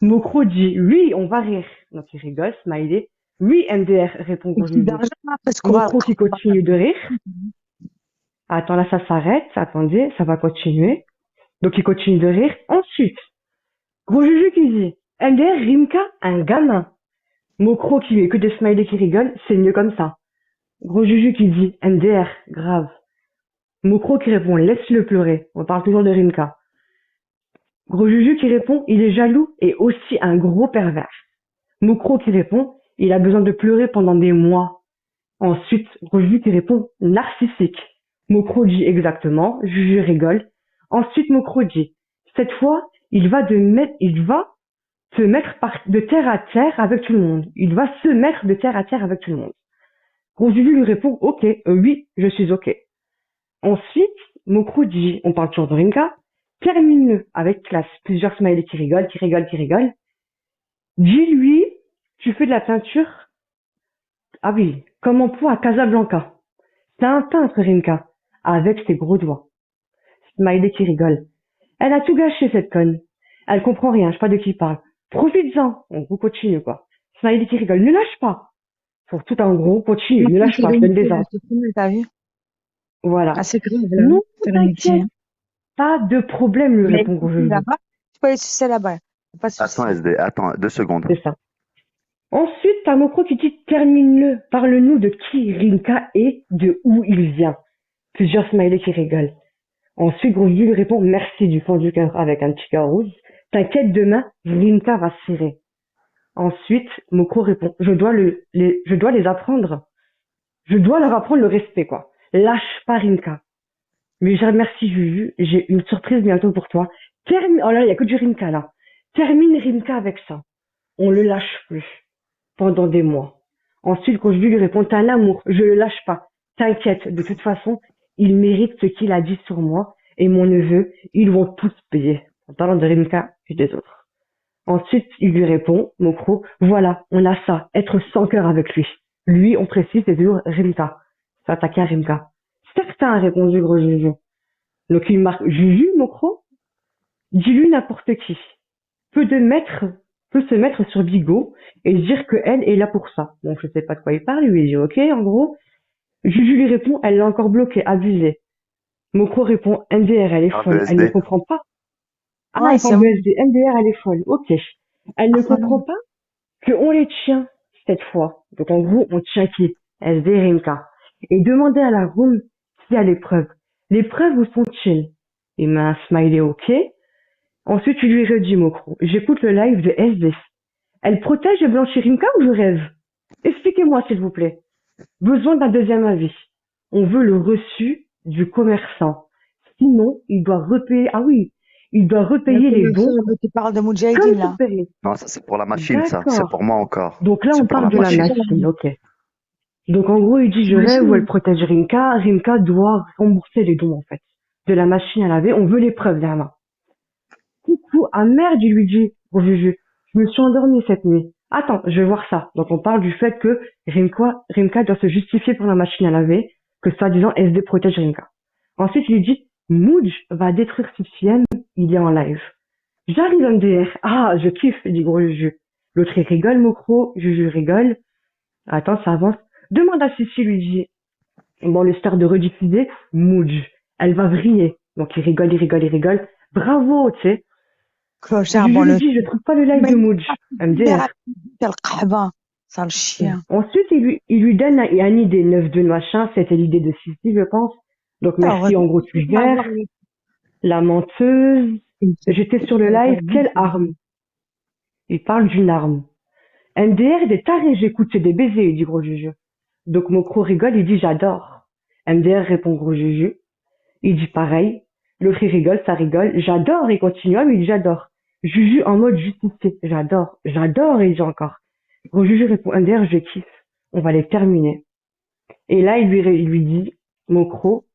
Speaker 5: Mokro dit, oui, on va rire. Donc il rigole, smiley. Oui, MDR, répond Gros Juju. Mokro qui continue de rire. Attends, là, ça s'arrête. Attendez, ça va continuer. Donc il continue de rire. Ensuite, Gros Juju qui dit, MDR, Rimka, un gamin. Mokro qui met que des smileys qui rigolent, c'est mieux comme ça. Gros Juju qui dit, MDR, grave. Mokro qui répond, laisse-le pleurer. On parle toujours de Rimka. Gros Juju qui répond, il est jaloux et aussi un gros pervers. Mokro qui répond, il a besoin de pleurer pendant des mois. Ensuite, Gros Juju qui répond, narcissique. Mokro dit exactement, Juju rigole. Ensuite, Mokro dit, cette fois, il va se mettre de terre à terre avec tout le monde. Il va se mettre de terre à terre avec tout le monde. Gros Juju lui répond, ok, oui, je suis ok. Ensuite, Mokro dit, on parle toujours de Rimka, termine-le avec classe. Plusieurs smileys qui rigolent. Dis-lui, tu fais de la peinture. Ah oui, comme emploi à Casablanca. C'est un peintre, Rimka, avec ses gros doigts. Smiley qui rigole. Elle a tout gâché, cette conne. Elle comprend rien, je sais pas de qui il parle. Profites-en. On continue, quoi. Smiley qui rigole. Ne lâche pas. Pour tout en gros, continue. Ne lâche pas, je donne des ordres.
Speaker 2: T'as vu?
Speaker 5: Voilà.
Speaker 2: Ah, c'est grave, là.
Speaker 5: Non,
Speaker 2: C'est la
Speaker 5: t'inquiète. Pas de problème, lui répond Gros Juju.
Speaker 2: Là-bas, tu peux aller sucer là-bas. Pas de souci.
Speaker 1: Attends, SD, attends, 2 secondes.
Speaker 5: C'est ça. Ensuite, t'as Mokro qui dit termine-le. Parle-nous de qui Rimka est, de où il vient. Plusieurs smileys qui rigolent. Ensuite, Gros Juju lui répond merci du fond du cœur avec un petit cœur rouge. T'inquiète, demain, Rimka va serrer. Ensuite, Mokro répond je dois les apprendre. Je dois leur apprendre le respect, quoi. Lâche pas Rimka. Mais je remercie Juju, j'ai une surprise bientôt pour toi. Oh là, il y a que du Rimka là. Termine Rimka avec ça. On le lâche plus. Pendant des mois. Ensuite, quand Juju lui répond t'as un amour, je le lâche pas. T'inquiète, de toute façon, il mérite ce qu'il a dit sur moi et mon neveu, ils vont tous payer. En parlant de Rimka et des autres. Ensuite, il lui répond, Mokro, voilà, on a ça, être sans cœur avec lui. Lui, on précise, c'est toujours Rimka. S'attaquer à Rimka. Certain, a répondu Gros Juju. Donc il marque Juju, Mokro. Dis-lui n'importe qui. Peu de maîtres peut se mettre sur Bigo et dire qu'elle est là pour ça. Bon, je sais pas de quoi il parle, il lui dit ok, en gros. Juju lui répond, elle l'a encore bloqué, abusé. Mokro répond, MDR, elle est
Speaker 1: Un
Speaker 5: folle, elle ne
Speaker 1: VSD.
Speaker 5: comprend pas. Ah,
Speaker 2: Ouais,
Speaker 5: elle
Speaker 2: c'est
Speaker 5: parle de
Speaker 2: moi.
Speaker 5: SD, MDR, elle est folle, ok. Elle ne comprend pas qu'on les tient cette fois. Donc en gros, on tient qui? SD et Rimka. Et demandez à la room qui a les preuves. Les preuves où sont-ils? Il met un smiley ok. Ensuite, tu lui redis, Mokro. J'écoute le live de SD. Elle protège et blanchit Rimka ou je rêve? Expliquez-moi, s'il vous plaît. Besoin d'un deuxième avis. On veut le reçu du commerçant. Sinon, il doit repayer. Ah oui, il doit repayer les dons
Speaker 2: Tu parles de
Speaker 5: comme
Speaker 2: Moudjahidine, là.
Speaker 5: sur Péri.
Speaker 1: Non, ça c'est pour la machine, ça. C'est
Speaker 5: D'accord.
Speaker 1: pour moi encore.
Speaker 5: Donc là,
Speaker 1: C'est
Speaker 5: on
Speaker 1: pour
Speaker 5: parle
Speaker 1: la
Speaker 5: de la
Speaker 1: machine.
Speaker 5: machine, ok. Donc en gros, il dit je rêve où elle protège Rimka. Rimka doit rembourser les dons en fait de la machine à laver. On veut les preuves derrière. Coucou, ah merde, il lui dit au Juju. Je me suis endormie cette nuit. Attends, je vais voir ça. Donc on parle du fait que Rimka doit se justifier pour la machine à laver, que soi-disant SD protège Rimka. Ensuite, il lui dit Mooj va détruire CCM, il est en live. J'arrive MDR. Ah, je kiffe, dit gros Juju. L'autre il rigole, Mokro, Juju rigole. Attends, ça avance. Demande à Sissi, lui dit. Bon, le star de rediffuser, Mooj. Elle va vriller. Donc il rigole, il rigole, il rigole. Bravo, tu sais.
Speaker 2: Clochard,
Speaker 5: Je
Speaker 2: bon,
Speaker 5: lui
Speaker 2: le.
Speaker 5: dis, je trouve pas le live
Speaker 2: Mais
Speaker 5: de Mooj. MDR.
Speaker 2: quel qahba. Ça, le chien.
Speaker 5: Ensuite, il lui donne une idée 9-2 machin. C'était l'idée de Sissi, je pense. Donc merci, en gros, tu gères. La menteuse. J'étais sur le live. Quelle arme? Il parle d'une arme. MDR des tarés, j'écoute, c'est des baisers, il dit gros Juju. Donc Mokro rigole, il dit j'adore. MDR répond gros Juju. Il dit pareil. L'autre il rigole, ça rigole. J'adore, il continue, mais il dit j'adore. Juju en mode justicier. J'adore. J'adore, il dit encore. Gros Juju répond MDR, je kiffe. On va les terminer. Et là, il lui dit, Mokro,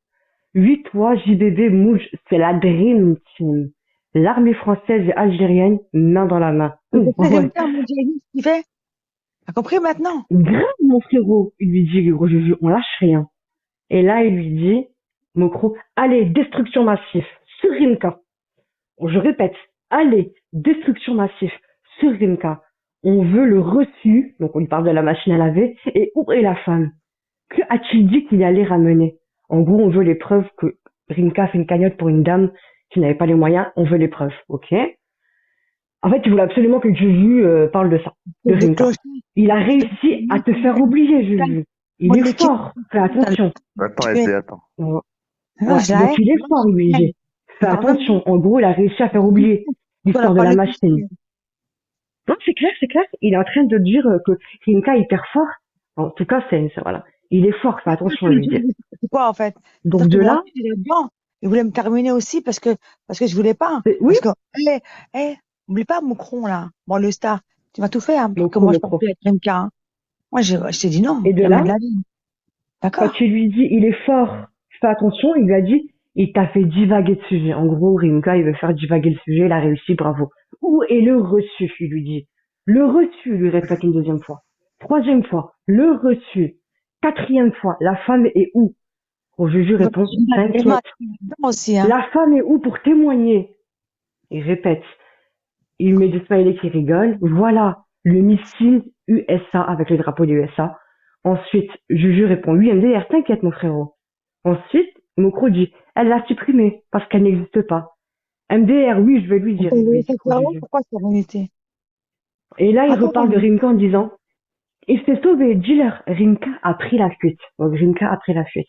Speaker 5: 8-3, JBB, Mouj, c'est la Dream Team. L'armée française et algérienne, main dans la main. Ouais.
Speaker 2: Il fait. T'as compris maintenant?
Speaker 5: Grave, mon frérot, il lui dit, gros Juju, on lâche rien. Et là, il lui dit, Mokro, allez, destruction massive sur Rimka. Je répète, allez, destruction massive sur Rimka. On veut le reçu, donc on lui parle de la machine à laver, et où est la femme? Que a-t-il dit qu'il allait ramener? En gros, on veut les preuves que Rimka fait une cagnotte pour une dame qui n'avait pas les moyens, on veut les preuves, ok? En fait, il voulait absolument que Juju parle de ça, de Rimka. Il a réussi à te faire oublier, Juju. Il est fort, fais attention.
Speaker 1: Attends, SD, attends.
Speaker 5: Ouais. Donc il est fort, lui. Fais attention. En gros, il a réussi à faire oublier l'histoire de la machine. Non, c'est clair, c'est clair. Il est en train de dire que Rimka est hyper fort. En tout cas, voilà. Il est fort, fais attention à lui dire.
Speaker 2: C'est quoi, en fait?
Speaker 5: Donc de là.
Speaker 2: Il voulait me terminer aussi parce que je voulais pas.
Speaker 5: Oui.
Speaker 2: Parce que, oublie pas Moucron, là. Bon, le star. Tu vas tout faire pour que moi je parte plus avec Rimka. Hein. Moi, je t'ai dit non.
Speaker 5: Et de là,
Speaker 2: d'accord.
Speaker 5: quand tu lui dis il est fort, fais attention, il lui a dit il t'a fait divaguer de sujet. En gros, Rimka, il veut faire divaguer le sujet, il a réussi, bravo. Où est le reçu, il lui dit. Le reçu, il lui répète une deuxième fois. Troisième fois, le reçu. Quatrième fois, la femme est où? Bon, Juju répond, t'inquiète.
Speaker 2: Aussi, hein.
Speaker 5: La femme est où pour témoigner? Il répète. Il met des smileys qui rigolent. Voilà, le missile USA avec le drapeau des USA. Ensuite, Juju répond, oui, MDR, t'inquiète, mon frérot. Ensuite, Mokro dit, elle l'a supprimée parce qu'elle n'existe pas. MDR, oui, je vais lui dire.
Speaker 2: Pourquoi sérénité?
Speaker 5: Et là, il reparle de Rimka en disant, il s'est sauvé, dis-leur, Rimka a pris la fuite. Donc, Rimka a pris la fuite.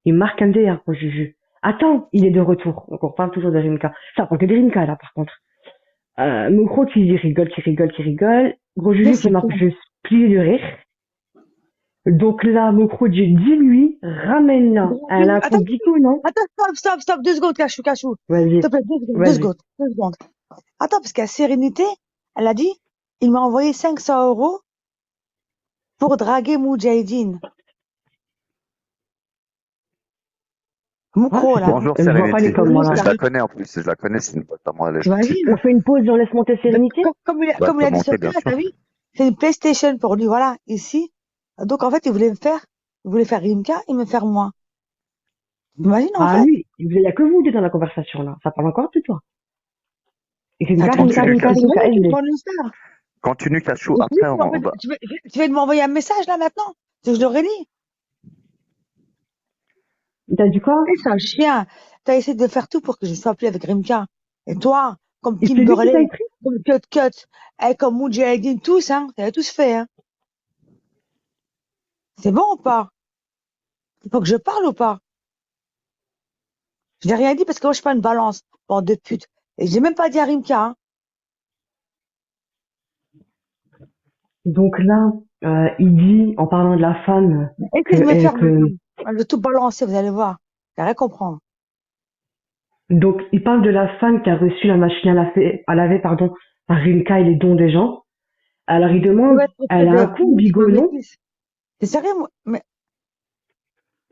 Speaker 5: Il marque MDR pour Juju. Attends, il est de retour. Donc, on parle toujours de Rimka. Ça parle que de Rimka, là, par contre. Mokro qui rigole. Gros Juju qui marque juste plié de rire. Donc là, Mokro dit, dis-lui, ramène-la. Elle a un compte Bigo, non?
Speaker 2: Attends, stop, 2 secondes, Cachou.
Speaker 5: Vas-y.
Speaker 2: S'il te plaît, 2 secondes. Attends, parce qu'à Sérénité, elle a dit, il m'a envoyé 500 € pour draguer Moudjahidine. Mokro, là.
Speaker 1: Bonjour, Sérénité. Je la connais en plus, c'est une pote à moi.
Speaker 5: On fait une pause, on laisse monter Sérénité?
Speaker 2: Comme il a dit sur le t'as vu? C'est une PlayStation pour lui, voilà, ici. Donc, en fait, il voulait faire Rimka et me faire moi. Imagine, en fait.
Speaker 5: Oui, il n'y a que vous deux dans la conversation, là. Ça parle encore de toi. Rimka,
Speaker 1: Continue, Cachou.
Speaker 2: Donc,
Speaker 1: Après,
Speaker 2: en
Speaker 1: on
Speaker 2: fait,
Speaker 1: va.
Speaker 2: tu veux m'envoyer un message là maintenant? Que je le relis?
Speaker 5: T'as dit quoi?
Speaker 2: C'est un chien. T'as essayé de faire tout pour que je sois plus avec Rimka. Et toi, comme
Speaker 5: Et c'est lui qui t'a
Speaker 2: Kimberley,
Speaker 5: écrit?
Speaker 2: comme Cut, et comme Moudjahidine, tous, hein. T'avais tous fait, hein. C'est bon ou pas? Il faut que je parle ou pas? Je n'ai rien dit parce que moi, je suis pas une balance. Bande de pute. Et j'ai même pas dit à Rimka, hein.
Speaker 5: Donc là, il dit, en parlant de la femme,
Speaker 2: Essaye de me faire
Speaker 5: que
Speaker 2: je vais tout balancer, vous allez voir. Vous allez rien comprendre.
Speaker 5: donc il parle de la femme qui a reçu la machine à laver, pardon, par Rimka et les dons des gens. Alors il
Speaker 2: Tu
Speaker 5: demande,
Speaker 2: vas être auprès
Speaker 5: elle a un
Speaker 2: de
Speaker 5: compte
Speaker 2: mon
Speaker 5: Bigo, non?
Speaker 2: métis. C'est sérieux, moi? Mais,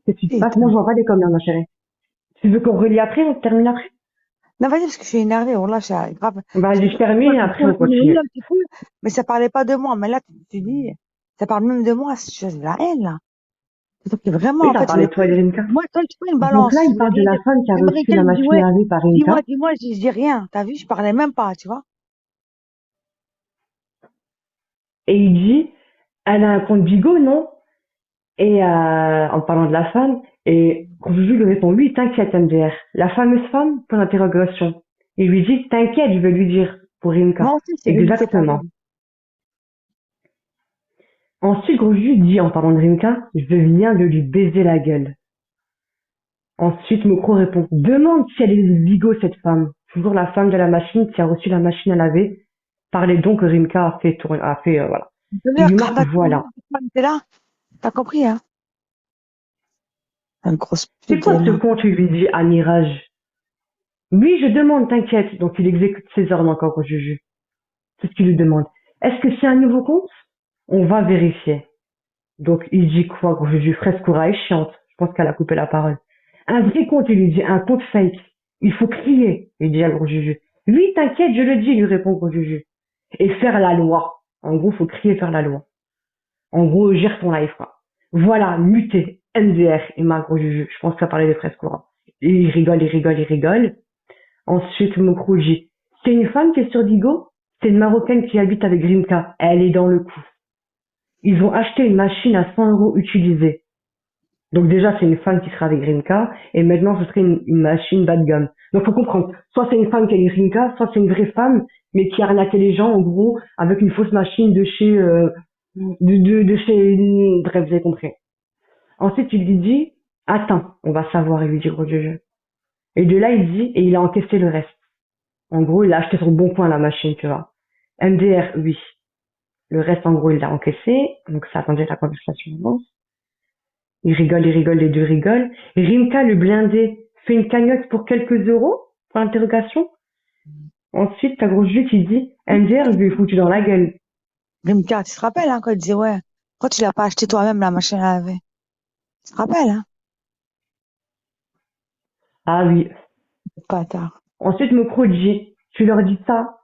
Speaker 5: Que tu te passes,
Speaker 2: putain.
Speaker 5: moi je vois pas des commentaires, ma chérie. Tu veux qu'on relie après, on termine après?
Speaker 2: Non, vas-y, parce que je suis énervée. Oh là, c'est grave.
Speaker 5: Vas-y, je termine et après on
Speaker 2: Oui,
Speaker 5: continue.
Speaker 2: un petit peu, mais ça parlait pas de moi. Mais là, tu dis, ça parle même de moi. C'est de la haine, là. C'est que vraiment,
Speaker 5: Oui,
Speaker 2: en
Speaker 5: t'as
Speaker 2: fait,
Speaker 5: parlé de toi et de Rimka.
Speaker 2: moi, toi, tu fais une
Speaker 5: Donc là,
Speaker 2: balance. Je
Speaker 5: il
Speaker 2: voulais
Speaker 5: parle de
Speaker 2: rien
Speaker 5: la
Speaker 2: dire.
Speaker 5: femme qui a reçu
Speaker 2: Américain,
Speaker 5: la
Speaker 2: il me dit,
Speaker 5: machine
Speaker 2: ouais,
Speaker 5: à laver par Rimka.
Speaker 2: dis-moi, je dis rien. T'as vu, je parlais même pas, tu vois.
Speaker 5: Et il dit, elle a un compte Bigo, non? Et en parlant de la femme, et Juju lui répond, oui, t'inquiète, MDR. La fameuse femme, pour l'interrogation. Il lui dit, t'inquiète, je vais lui dire, pour
Speaker 2: Moi
Speaker 5: Rimka.
Speaker 2: aussi, c'est
Speaker 5: Exactement.
Speaker 2: pareil.
Speaker 5: Ensuite, Juju dit, en parlant de Rimka, je viens de lui baiser la gueule. Ensuite, Mokro répond, demande si elle est Bigo, cette femme. Toujours la femme de la machine qui a reçu la machine à laver par les dons que Rimka a fait tourner, voilà. Il lui marque, voilà.
Speaker 2: T'es là? T'as compris, hein? Une grosse
Speaker 5: C'est
Speaker 2: pute,
Speaker 5: quoi
Speaker 2: elle,
Speaker 5: ce
Speaker 2: là.
Speaker 5: compte, lui dit à Mirage? Oui, je demande, t'inquiète. Donc il exécute ses ordres encore au Juju. C'est ce qu'il lui demande. Est-ce que c'est un nouveau compte? On va vérifier. Donc il dit quoi, gros Juju? Frescoura est chiante. Je pense qu'elle a coupé la parole. Un vrai compte, il lui dit, un compte fake. Il faut crier, il dit à gros Juju. Oui, t'inquiète, je le dis, lui répond gros Juju. Et faire la loi. En gros, faut crier faire la loi. En gros, gère ton life, quoi. Voilà, muté, MDR, et ma gros Juju. Je pense qu'à parler de Frescoura. Et il rigole, il rigole, il rigole. Ensuite, Mokrouji. C'est une femme qui est sur Bigo. C'est une Marocaine qui habite avec Grimka. Elle est dans le coup. Ils ont acheté une machine à 100 euros utilisée. Donc déjà, c'est une femme qui sera avec Grimka. Et maintenant, ce serait une machine bas de gamme. Donc faut comprendre. Soit c'est une femme qui est avec Grimka, soit c'est une vraie femme, mais qui a arnaqué les gens, en gros, avec une fausse machine de chez... de chez... Bref, vous avez compris. Ensuite, il lui dit, attends, on va savoir, il lui dit gros jeu. Et de là, il dit, et il a encaissé le reste. En gros, il a acheté sur le bon coin la machine, tu vois. MDR, oui. Le reste, en gros, il l'a encaissé. Donc, ça attendait la conversation avance. Il rigole, les deux rigolent. Rimka, le blindé, fait une cagnotte pour quelques euros, pour l'interrogation. Ensuite, t'as gros jus qui dit, MDR, je lui ai foutu dans la gueule.
Speaker 2: Rimka, tu te rappelles, hein, quand il disait, ouais, pourquoi tu l'as pas acheté toi-même, la machine à laver? Tu te rappelles, hein?
Speaker 5: Ah oui.
Speaker 2: Bâtard.
Speaker 5: Ensuite, Mokro dit, tu leur dis ça,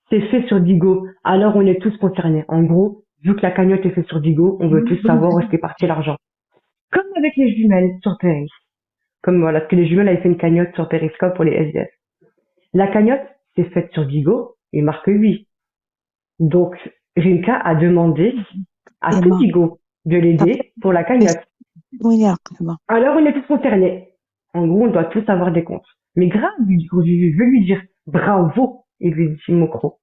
Speaker 5: c'est fait sur Digo. Alors, on est tous concernés. En gros, vu que la cagnotte est faite sur Digo, on veut tous savoir où est-ce qu'est parti l'argent. Comme avec les jumelles sur Péris. Comme voilà, parce que les jumelles avaient fait une cagnotte sur Periscope pour les SDF. La cagnotte, c'est faite sur Bigo, et marque 8. Donc, Rimka a demandé à tout Bigo de l'aider pour la cagnotte.
Speaker 2: Oui,
Speaker 5: alors, on est tous concernés. En gros, on doit tous avoir des comptes. Mais grave, je veux lui dire bravo, il lui dit Mokro.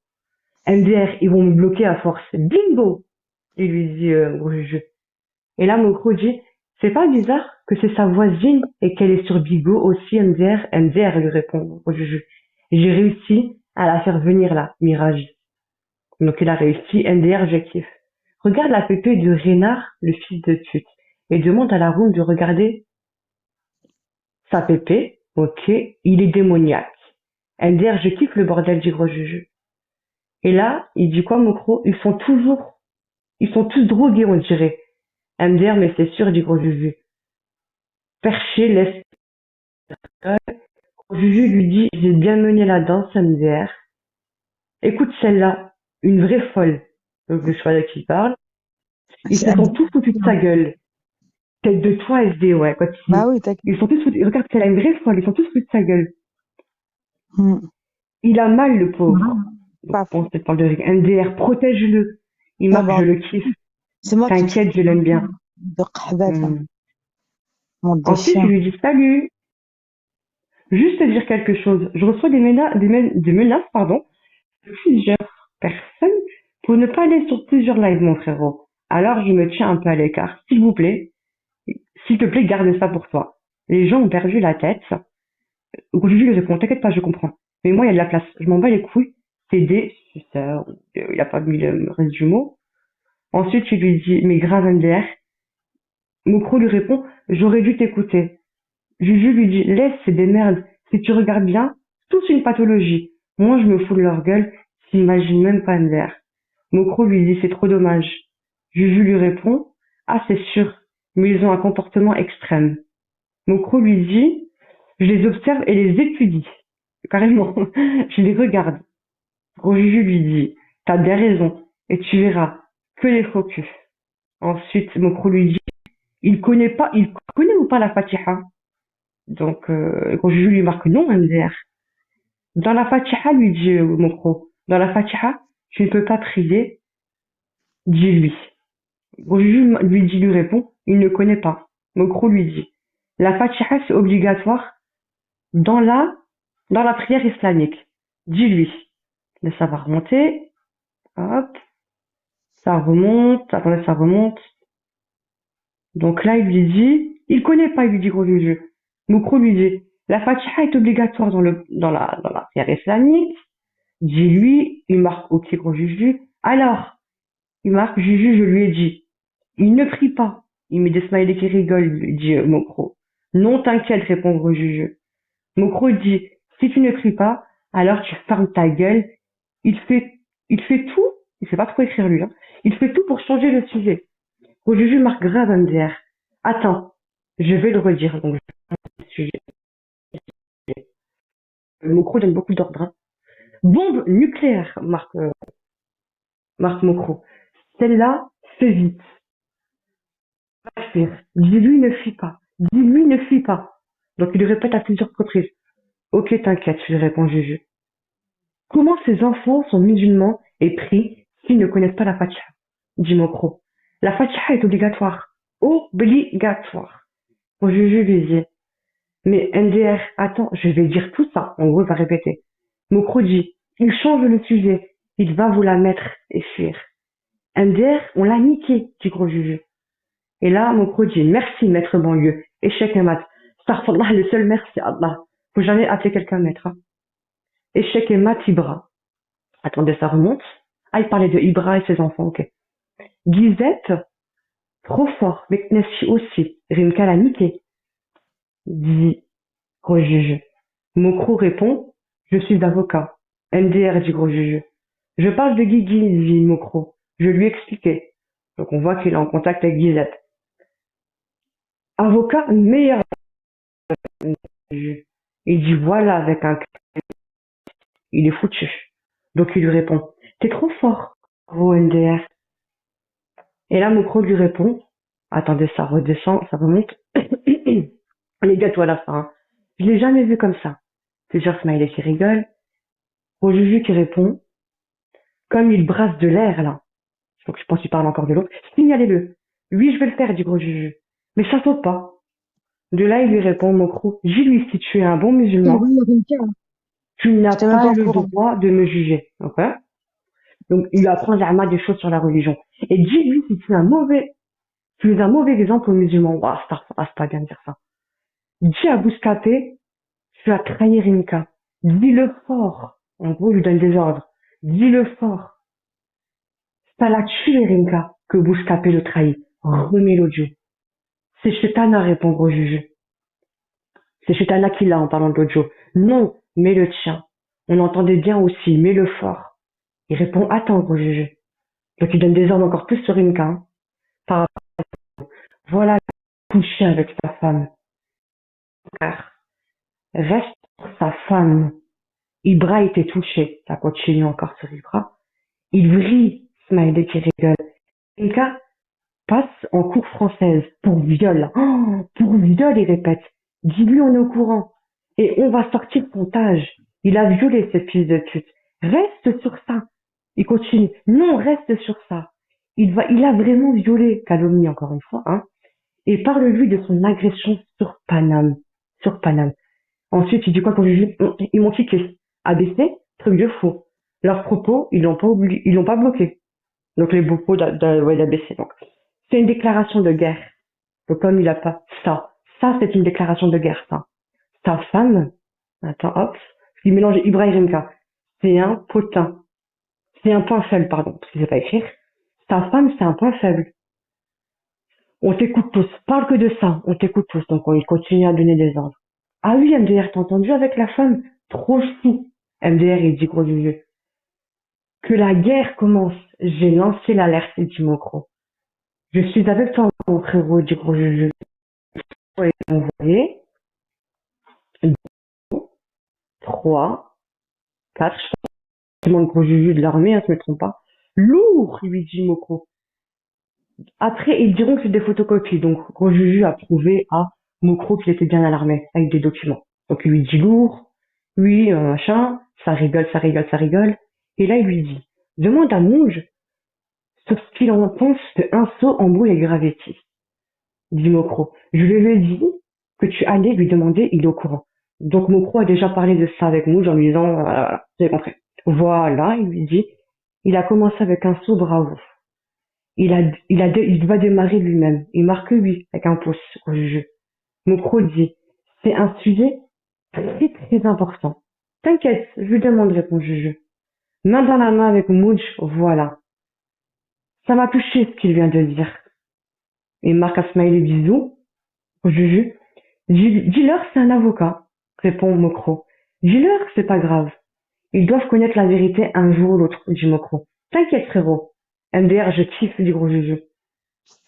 Speaker 5: MDR, ils vont me bloquer à force. Bingo, il lui dit gros jeu. Et là, Mokro dit, c'est pas bizarre que c'est sa voisine et qu'elle est sur Bigo aussi, MDR. MDR lui répond, gros jeu. J'ai réussi à la faire venir là, Mirage. Donc il a réussi, MDR, je kiffe. Regarde la pépé de Reynard, le fils de pute, et demande à la room de regarder sa pépé. Ok, il est démoniaque. MDR, je kiffe le bordel du gros juju. Et là, il dit quoi, Mokro? Ils sont tous drogués, on dirait. MDR, mais c'est sûr, dit gros juju. Perché, laisse. Gros juju lui dit, j'ai bien mené la danse, MDR. Écoute celle-là, une vraie folle. Donc le cheval qui parle. Ils se sont tous foutus de sa gueule. Tête de toi, SD, ouais, continue.
Speaker 2: Bah oui, t'inquiète.
Speaker 5: Ils sont tous foutus, regarde, c'est une vraie folle, ils sont tous foutus de sa gueule.
Speaker 2: Mm.
Speaker 5: Il a mal, le pauvre.
Speaker 2: Pas
Speaker 5: Bon,
Speaker 2: fou.
Speaker 5: je te parle de MDR, protège-le. Il
Speaker 2: Non,
Speaker 5: marque,
Speaker 2: bon,
Speaker 5: je le kiffe.
Speaker 2: c'est moi qui me
Speaker 5: T'inquiète, je l'aime bien.
Speaker 2: de qahbata,
Speaker 5: Hmm.
Speaker 2: monte de
Speaker 5: Ensuite, je
Speaker 2: chien.
Speaker 5: lui dis salut. Juste te dire quelque chose. Je reçois des menaces, pardon, de plusieurs personnes pour ne pas aller sur plusieurs lives, mon frérot. Alors, je me tiens un peu à l'écart. S'il vous plaît, s'il te plaît, garde ça pour toi. Les gens ont perdu la tête. Quand je lui réponds, t'inquiète pas, je comprends. Mais moi, il y a de la place. Je m'en bats les couilles. C'est des suceurs. Il a pas mis le reste du mot. Ensuite, je lui dis, mais grave MDR. Mokro lui répond, j'aurais dû t'écouter. Juju lui dit, laisse, c'est des merdes. Si tu regardes bien, tous une pathologie. Moi, je me fous de leur gueule. T'imagines même pas MDR. Mokro lui dit, c'est trop dommage. Juju lui répond, ah, c'est sûr. Mais ils ont un comportement extrême. Mokro lui dit, je les observe et les étudie. Carrément. Je les regarde. Gros Juju lui dit, t'as bien raison. Et tu verras que les focus. Ensuite, Mokro lui dit, il connaît ou pas la Fatiha? Donc, quand Juju lui marque non, MDR. Dans la Fatiha, lui dit Mokro, dans la Fatiha, tu ne peux pas prier, dis-lui. Quand Juju lui répond, il ne connaît pas. Mokro lui dit, la Fatiha, c'est obligatoire dans la prière islamique. Dis-lui. Là, ça va remonter. Hop. Ça remonte. Attendez, ça remonte. Donc là, il lui dit, il connaît pas, il lui dit gros Juju. Mokro lui dit, la Fatiha est obligatoire dans la prière islamique. Dis-lui, il marque OK gros Juju. Alors, il marque Juju, je lui ai dit. Il ne prie pas. Il met des smileys qui rigolent, dit Mokro. Non, t'inquiète, répond gros Juju. Mokro dit, si tu ne pries pas, alors tu fermes ta gueule. Il fait tout. Il sait pas trop écrire lui, hein. Il fait tout pour changer le sujet. Gros Juju marque grave MDR. Attends, je vais le redire, donc, le sujet. Mokro donne beaucoup d'ordre, hein. Bombe nucléaire, marque Mokro. Celle-là, fais vite. Va faire. Dis-lui ne fuis pas. Dis-lui ne fuis pas. Donc il le répète à plusieurs reprises. Ok, t'inquiète, lui répond Juju. Comment ces enfants sont musulmans et prient s'ils ne connaissent pas la Fatiha? Dit Mokro. La Fatiha est obligatoire. Obligatoire. Bon, Juju lui dit. Mais NDR, attends, je vais dire tout ça. En gros, il va répéter. Mokro dit. Il change le sujet. Il va vous la mettre et fuir. NDR, on l'a niqué, dit gros Juju. Et là, Mokro dit, merci, maître banlieue. Échec et mat. Astaghfirullah, le seul maître, c'est Allah. Faut jamais appeler quelqu'un maître, hein. Échec et mat, Ibra. Attendez, ça remonte. Ah, il parlait de Ibra et ses enfants, ok. Guizette, trop fort. Meknessi aussi. Rimka l'a niqué. Dit gros Juju. Mokro répond, je suis avocat. MDR, dit gros Juju. Je parle de Guigui, dit Mokro. Je lui ai expliqué. Donc on voit qu'il est en contact avec Guizette. Avocat, meilleur. Il dit voilà avec un... Il est foutu. Donc il lui répond, t'es trop fort, gros MDR. Et là, Mokro lui répond, attendez, ça redescend, ça remonte. Les gâteaux à la fin, hein. Je l'ai jamais vu comme ça. Plusieurs smileys qui rigolent. Gros Juju qui répond, comme il brasse de l'air là. Donc je pense qu'il parle encore de l'autre. Signalez-le. Oui, je vais le faire, dit gros Juju. Mais ça saute pas. De là, il lui répond, Mokro, dis-lui si tu es un bon musulman,
Speaker 2: Oui, Rimka,
Speaker 5: tu n'as
Speaker 2: j'étais même pas
Speaker 5: pas
Speaker 2: au
Speaker 5: le
Speaker 2: courant.
Speaker 5: droit de me juger. Ok? Donc, il lui apprend Zama des choses sur la religion. Et dis-lui si tu es un mauvais exemple aux musulmans. Ouah, c'est pas bien de dire ça. Dis à Bouscapé, tu as trahi Rimka. Dis-le fort. En gros, il lui donne des ordres. Dis-le fort. Ça l'a tué Rimka que Bouscapé le trahit. Remets l'audio. C'est Chetana, répond gros Juju. C'est Chetana qui l'a en parlant de l'audio. Non, mais le tien. On entendait bien aussi, mais le fort. Il répond, attends, gros Juju. Donc il donne des ordres encore plus sur Rimka, hein. Par voilà, couché avec sa femme. Frère, reste pour sa femme. Ibra était touché. Ça continue encore sur Ibra. Il vrille, smiley qui rigole. Rimka passe en cour française pour viol. Oh, pour viol, il répète. Dis-lui, on est au courant. Et on va sortir son âge. Il a violé cette fille de pute. Reste sur ça. Il continue. Non, reste sur ça. Il a vraiment violé, calomnie encore une fois, hein, et parle-lui de son agression sur Paname. Sur Paname. Ensuite, il dit quoi quand je dis, ils m'ont kické. ABC, truc de faux. Leurs propos, ils l'ont pas oublié, ils l'ont pas bloqué. Donc les propos d'ABC. Donc, c'est une déclaration de guerre. Donc comme il a pas ça c'est une déclaration de guerre, ça. Sa femme, attends, hop, il mélange Ibrahim K. C'est un potin. C'est un point faible, pardon, parce qu'il sait pas écrire. Sa femme, c'est un point faible. On t'écoute tous. Parle que de ça. On t'écoute tous. Donc, il continue à donner des ordres. Ah oui, MDR, t'as entendu avec la femme? Trop chou. MDR, il dit gros vieux. Que la guerre commence. J'ai lancé l'alerte, il dit Mokro. Je suis avec toi, mon frérot, il dit gros vieux. Et envoyé. 3, 4, je demande gros juju de l'armée, hein, je me trompe pas. Lourd, lui dit Mokro. Après, ils diront que c'est des photocopies. Donc, gros juju a prouvé à Mokro qu'il était bien à l'armée, avec des documents. Donc, il lui dit lourd, oui, machin, ça rigole, ça rigole, ça rigole. Et là, il lui dit, demande à Mouge ce qu'il en pense de un saut en boule et Gravetti. Dit Mokro. Je lui ai dit que tu allais lui demander, il est au courant. Donc, Mokro a déjà parlé de ça avec Mouge en lui disant, voilà, vous avez compris. Voilà, il lui dit, il a commencé avec un saut, bravo. Il va démarrer lui-même. Il marque 8 avec un pouce au jeu. Mokro dit, c'est un sujet très très important. T'inquiète, je lui demande, répond Juju. Main dans la main avec Mouj, voilà. Ça m'a touché ce qu'il vient de dire. Il marque un smiley bisou au Juju. Dis-leur c'est un avocat, répond Mokro. Dis-leur c'est pas grave. Ils doivent connaître la vérité un jour ou l'autre, dit Mokro. T'inquiète frérot. MDR, je kiffe, dit gros Juju.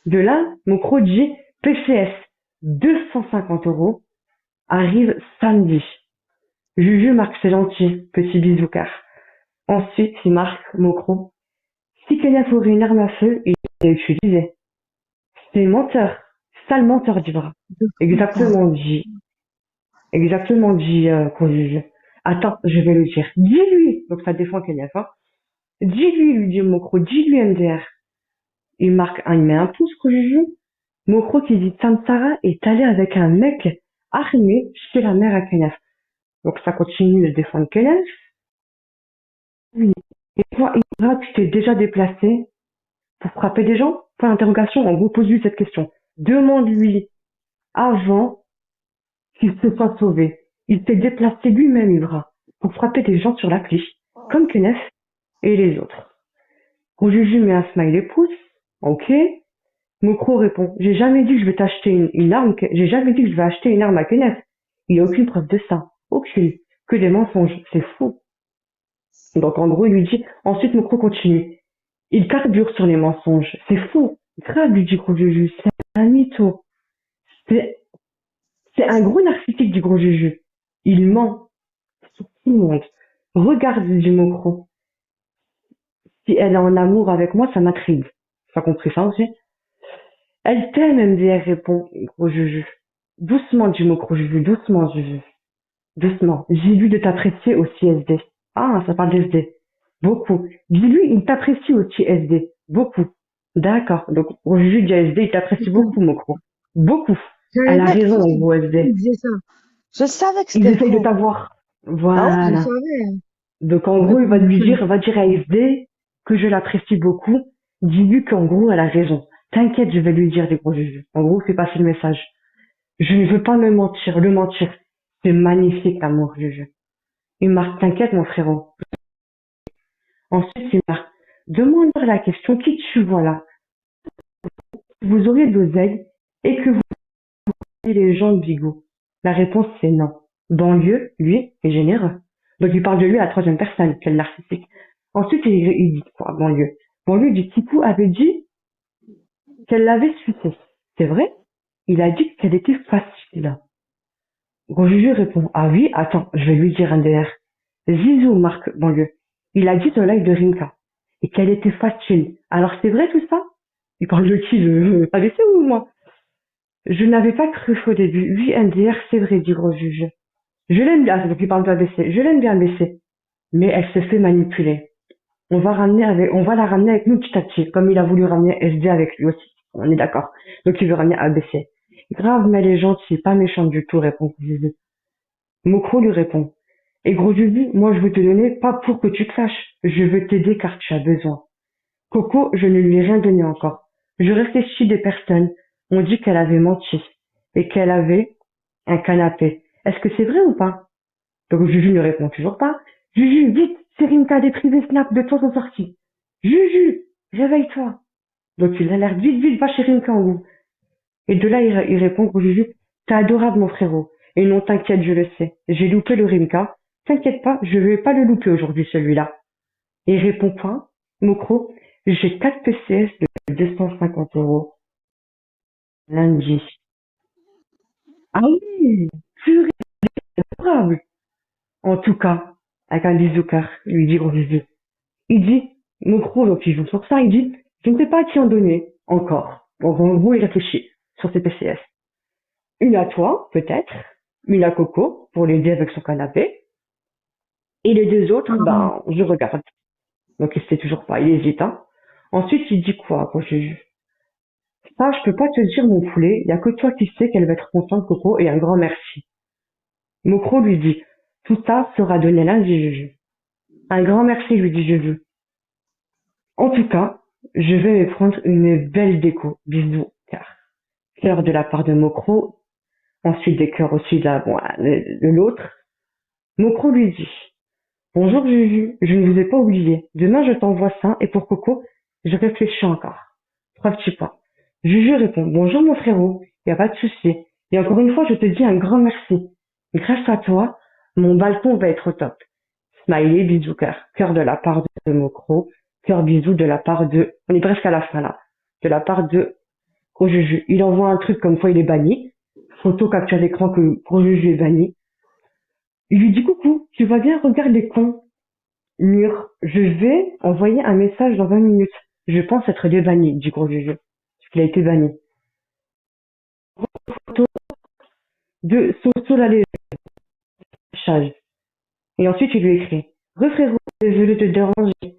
Speaker 5: De là, Mokro dit PCS 250 € arrive samedi. Juju marque c'est gentil, petit bisou car. Ensuite, il marque Mokro. Si Kenneth aurait une arme à feu, il l'a utilisée. C'est menteur, sale menteur du bras. Exactement dit gros Juju. Attends, je vais le dire. Dis-lui, donc ça défend Kenneth, hein. Dis-lui, lui dit Mokro, dis-lui MDR. Il met un pouce, gros Juju. Mokro qui dit Samsara est allé avec un mec armé chez la mère à Kenneth. Donc ça continue de défendre Kenneth. Oui. Et toi, Ira, tu t'es déjà déplacé pour frapper des gens? Point d'interrogation, en gros, pose-lui cette question. Demande-lui avant qu'il se soit sauvé. Il s'est déplacé lui-même, Ibra, pour frapper des gens sur l'appli, comme Kenneth et les autres. Gros Juju met un smiley pouce. Ok. Mokro répond, j'ai jamais dit que je vais t'acheter une arme, j'ai jamais dit que je vais acheter une arme à Kenneth. Il n'y a aucune preuve de ça. Aucune. Que des mensonges. C'est fou. Donc, en gros, il lui dit, ensuite, Mokro continue. Il carbure sur les mensonges. C'est fou. Grave, lui dit gros Juju. C'est un mytho. C'est un gros narcissique du gros Juju. Il ment sur tout le monde. Regarde, dit Mokro. Si elle est en amour avec moi, ça m'intrigue. Tu as compris ça aussi? Elle t'aime, MDR, répond gros Juju. Doucement, dit Mokro Juju. Doucement, Juju. Doucement. J'ai lu de t'apprécier aussi, SD. Ah, ça parle d'SD. Beaucoup. Dis-lui, il t'apprécie aussi, SD. Beaucoup. D'accord. Donc, au Juju dit à SD, il t'apprécie beaucoup, Mokro. Beaucoup. Elle a raison, en gros, SD.
Speaker 2: Il disait ça. Je savais que
Speaker 5: Il
Speaker 2: c'était
Speaker 5: essaye de
Speaker 2: faux.
Speaker 5: t'avoir.
Speaker 2: Ah ouais, je
Speaker 5: Voilà.
Speaker 2: savais.
Speaker 5: Donc, en gros, il va dire à SD que je l'apprécie beaucoup. Dis-lui qu'en gros, elle a raison. T'inquiète, je vais lui dire des gros Juju. En gros, fais passer le message. Je ne veux pas me mentir. Le mentir, c'est magnifique, l'amour, Juju. Il marque, t'inquiète, mon frérot. Ensuite, il marque, demande-leur la question, qui tu vois là? Vous auriez de l'oseille et que vous voyez les gens de Bigot. La réponse, c'est non. Banlieue, lui, est généreux. Donc, il parle de lui à la troisième personne, quel narcissique. Ensuite, il dit quoi, Banlieue? Banlieue dit, Tikou avait dit qu'elle l'avait sucé. C'est vrai? Il a dit qu'elle était facile. Gros Juju répond, ah oui, attends, je vais lui dire un DR. Zizou, marque Banlieue. Il a dit dans live de Rinka. Et qu'elle était facile. Alors c'est vrai tout ça? Il parle de qui? ABC ou moi? Je n'avais pas cru au début. Oui, NDR, c'est vrai, dit gros Juju. Je l'aime bien, donc il parle de ABC. Je l'aime bien ABC. mais elle se fait manipuler. On va la ramener avec nous petit à petit, comme il a voulu ramener SD avec lui aussi. On est d'accord. Donc il veut ramener ABC. Grave, mais elle est gentille, pas méchante du tout, répond Zizi. Mokro lui répond. Et gros Zizi, moi je veux te donner pas pour que tu te fâches. Je veux t'aider car tu as besoin. Coco, je ne lui ai rien donné encore. Je réfléchis des personnes. On dit qu'elle avait menti et qu'elle avait un canapé. Est-ce que c'est vrai ou pas? Donc Juju ne répond toujours pas. Juju, vite, c'est Rimka des privés Snap de toi sont sortis. Juju, réveille-toi. Donc il a l'air vite, vite, va chez Rimka en haut. Et de là, il répond gros Juju, t'es adorable mon frérot. Et non, t'inquiète, je le sais. J'ai loupé le Rimka. T'inquiète pas, je vais pas le louper aujourd'hui celui-là. Et il répond quoi? Mokro, j'ai 4 PCS de 250 € lundi. Ah oui, purée, adorable. En tout cas, avec un bisou cœur, il lui dit gros bisou. Il dit, Mokro, donc il joue sur ça, il dit, je ne sais pas à qui en donner, encore. Donc en gros, il réfléchit sur ses PCS. Une à toi, peut-être, une à Coco, pour l'aider avec son canapé, et les deux autres, ben, je regarde. Donc il sait toujours pas, il hésite, hein. Ensuite, il dit quoi, quand ça, je peux pas te dire, mon poulet, y a que toi qui sais qu'elle va être contente, Coco, et un grand merci. Mokro lui dit, tout ça sera donné lundi, Juju. Un grand merci, lui dit Juju. En tout cas, je vais me prendre une belle déco. Bisous, car cœur de la part de Mokro, ensuite des cœurs aussi de l'autre. Mokro lui dit, bonjour Juju, je ne vous ai pas oublié. Demain je t'envoie ça et pour Coco, je réfléchis encore. 3 petits points. Juju répond, bonjour mon frérot, y a pas de souci. Et encore une fois, je te dis un grand merci. Grâce à toi, mon balcon va être au top. Smiley, bisous cœur. Cœur de la part de Mokro. Cœur bisous de la part de... On est presque à la fin là. De la part de Gros Juju. Il envoie un truc comme quoi il est banni. Photo capture d'écran que Gros Juju est banni. Il lui dit coucou, tu vas bien, regarde les cons. Mur, je vais envoyer un message dans 20 minutes. Je pense être débanni, dit Gros Juju. Parce qu'il a été banni. Photo de Soso la léchage. Et ensuite il lui écrit. Frérot, désolé de te déranger.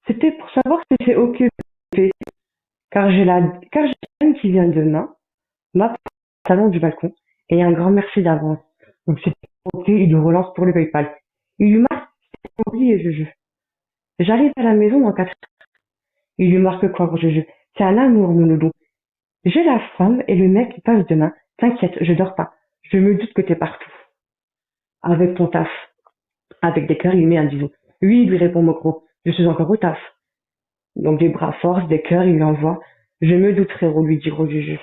Speaker 5: C'était pour savoir si c'est ok, car j'ai une qui vient demain, ma salon du balcon, et un grand merci d'avance. Donc c'est ok, il le relance pour le PayPal. Il lui marque, oublié, Juju. J'arrive à la maison dans 4 heures. Il lui marque quoi, Juju? C'est un amour, mon loulou. J'ai la femme et le mec qui passe demain. T'inquiète, je dors pas. Je me doute que t'es partout. Avec ton taf. Avec des cœurs, il met un bisou. Oui, lui répond Mokro. Je suis encore au taf. Donc des bras force, des cœurs, il lui envoie. Je me doute, frérot, lui dit Gros Juju.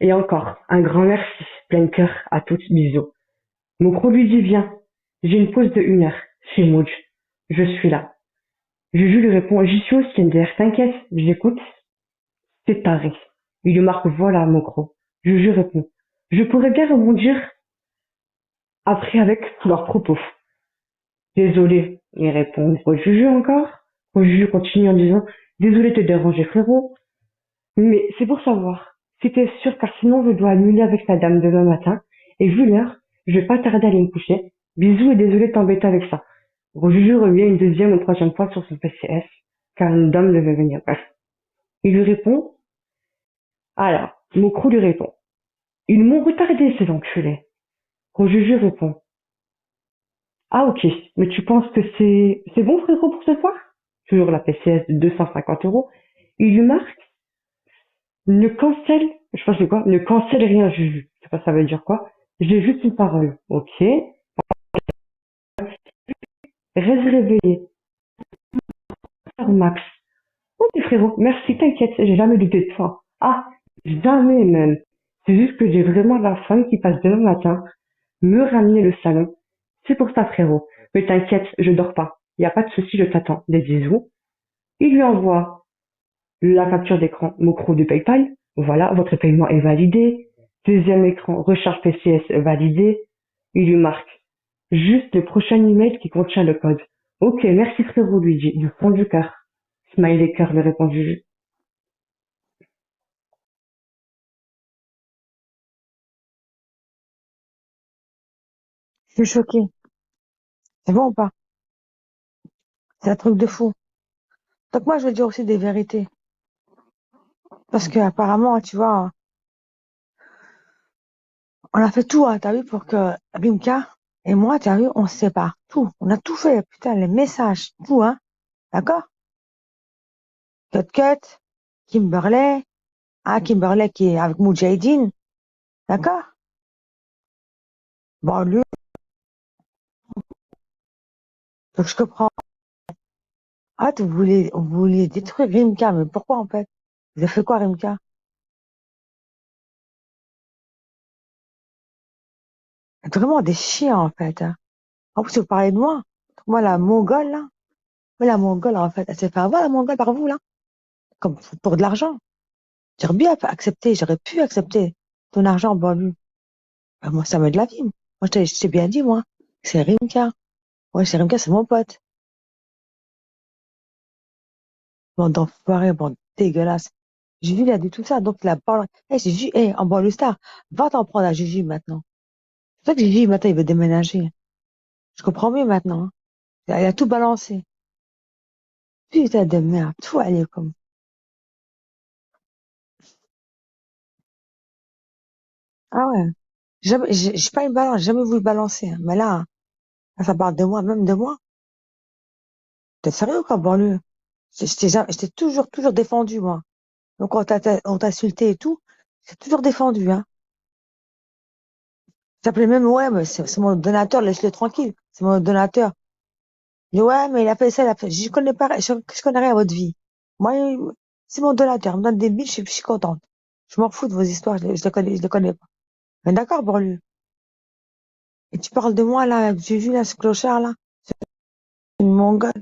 Speaker 5: Et encore, un grand merci, plein de cœur, à toutes, bisous. Mokro lui dit viens, j'ai une pause de 1 heure, chez Mouj. Je suis là. Juju lui répond, j'y suis aussi, NDR, t'inquiète, j'écoute. C'est taré. Il lui marque voilà, Mokro. Juju répond, je pourrais bien rebondir après avec leurs propos. Désolé, il répond Gros Juju encore. Gros Juju continue en disant, désolé de te déranger, frérot. Mais c'est pour savoir si t'es sûr, car sinon je dois annuler avec ta dame demain matin. Et vu l'heure, je vais pas tarder à aller me coucher. Bisous et désolé de t'embêter avec ça. Gros Juju revient une deuxième ou troisième fois sur son PCS, car une dame devait venir. Bref. Il lui répond, alors, Mokro lui répond, ils m'ont retardé ces enculés. Gros Juju répond, ah ok, mais tu penses que c'est bon frérot pour ce soir? Toujours la PCS de 250 €. Il lui marque, ne cancelle, je sais pas c'est quoi, ne cancelle rien, Juju. Je sais pas ça veut dire quoi. J'ai juste une parole. Ok. Reste réveillé. Max. Ok frérot, merci, t'inquiète, j'ai jamais douté de toi. Ah, jamais même. C'est juste que j'ai vraiment la femme qui passe demain matin me ramener le salon. C'est pour ça frérot. Mais t'inquiète, je dors pas. Y a pas de souci, je t'attends. Des bisous. Il lui envoie la capture d'écran Mokro du PayPal. Voilà, votre paiement est validé. Deuxième écran, recharge PCS validé. Il lui marque juste le prochain email qui contient le code. Ok, merci frérot, lui dit, du fond du cœur. Smiley cœur, lui répond Juju.
Speaker 2: Je suis choquée. C'est bon ou pas? C'est un truc de fou. Donc moi, je veux dire aussi des vérités. Parce que apparemment, tu vois, on a fait tout, hein, t'as vu, pour que Rimka et moi, t'as vu, on se sépare. Tout. On a tout fait, putain, les messages, tout, hein. D'accord? Cut, Kimberley, Kimberley qui est avec Moudjahidine. D'accord? Bon, lui, donc je comprends. Ah, vous voulez détruire Rimka, mais pourquoi, en fait? Vous avez fait quoi, Rimka? Vraiment des chiens, en fait, hein. En plus, vous parlez de moi. Moi, la Mongole, là. Moi, la Mongole, en fait, elle s'est fait avoir, la Mongole, par vous, là. Comme pour de l'argent. J'aurais pu accepter ton argent, bon, lui. Ben, moi, ça m'aide de la vie. Moi, je t'ai bien dit, moi. C'est Rimka. Ouais, c'est Rimka, c'est mon pote. Bande d'enfoirés, bande dégueulasse. Juju, il a dit tout ça, donc il a parlé. Juju, en banlieue star, va t'en prendre à Juju maintenant. C'est vrai que Juju, maintenant, il veut déménager. Je comprends mieux maintenant, hein. Il a tout balancé. Putain de merde, tout allé comme. Ah ouais. J'ai pas une balance, j'ai jamais voulu balancer, hein. Mais là, ça parle de moi, même de moi. T'es sérieux, quoi, banlieue? J'étais toujours défendu, moi. Donc, quand on t'a insulté et tout, j'ai toujours défendu, hein. J'appelais même, ouais, mais c'est mon donateur, laisse-le tranquille. C'est mon donateur. Je dis, ouais, mais il a fait ça, il a fait. Je connais pas, je connais rien à votre vie. Moi, c'est mon donateur. Il me donne des billes, je suis contente. Je m'en fous de vos histoires, je les connais pas. Mais d'accord, Borlu. Et tu parles de moi, là, que j'ai vu, là, ce clochard, là. C'est une mongole.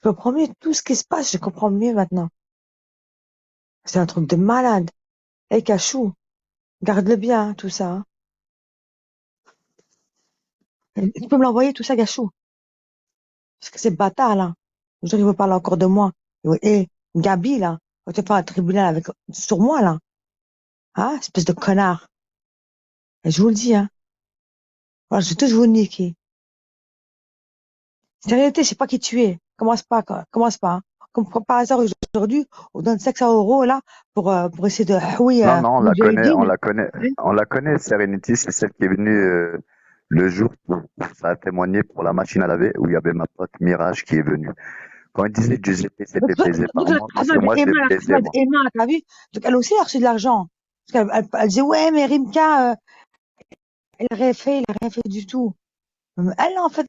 Speaker 2: Je comprends mieux tout ce qui se passe, je comprends mieux maintenant. C'est un truc de malade. Eh, Cachou, garde-le bien, hein, tout ça, hein. Et tu peux me l'envoyer, tout ça, Gachou. Parce que c'est bâtard, là. Je dirais, il veut parler encore de moi. Et Gabi, là, quand tu fais un tribunal sur moi, là. Hein, espèce de connard. Et je vous le dis, hein. Voilà, je vais tous vous niquer. C'est la réalité, je sais pas qui tu es. Commence pas, quoi. Commence pas, hein. Comme par hasard, aujourd'hui, on donne 500 euros, là, pour essayer de, oui,
Speaker 1: Non, non,
Speaker 2: Moudjahidine. Hein.
Speaker 1: on la connaît, Serenity, c'est celle qui est venue le jour où ça a témoigné pour la machine à laver, où il y avait ma pote Mirage qui est venue. Quand il disait que Giuseppe s'est fait baiser par
Speaker 2: Donc, la
Speaker 1: moi, parce que moi je l'ai baisé, moi.
Speaker 2: Emma, t'as vu? Donc, elle aussi a reçu de l'argent. Parce elle disait, ouais, mais Rimka, il a rien fait du tout. Mais elle, en fait,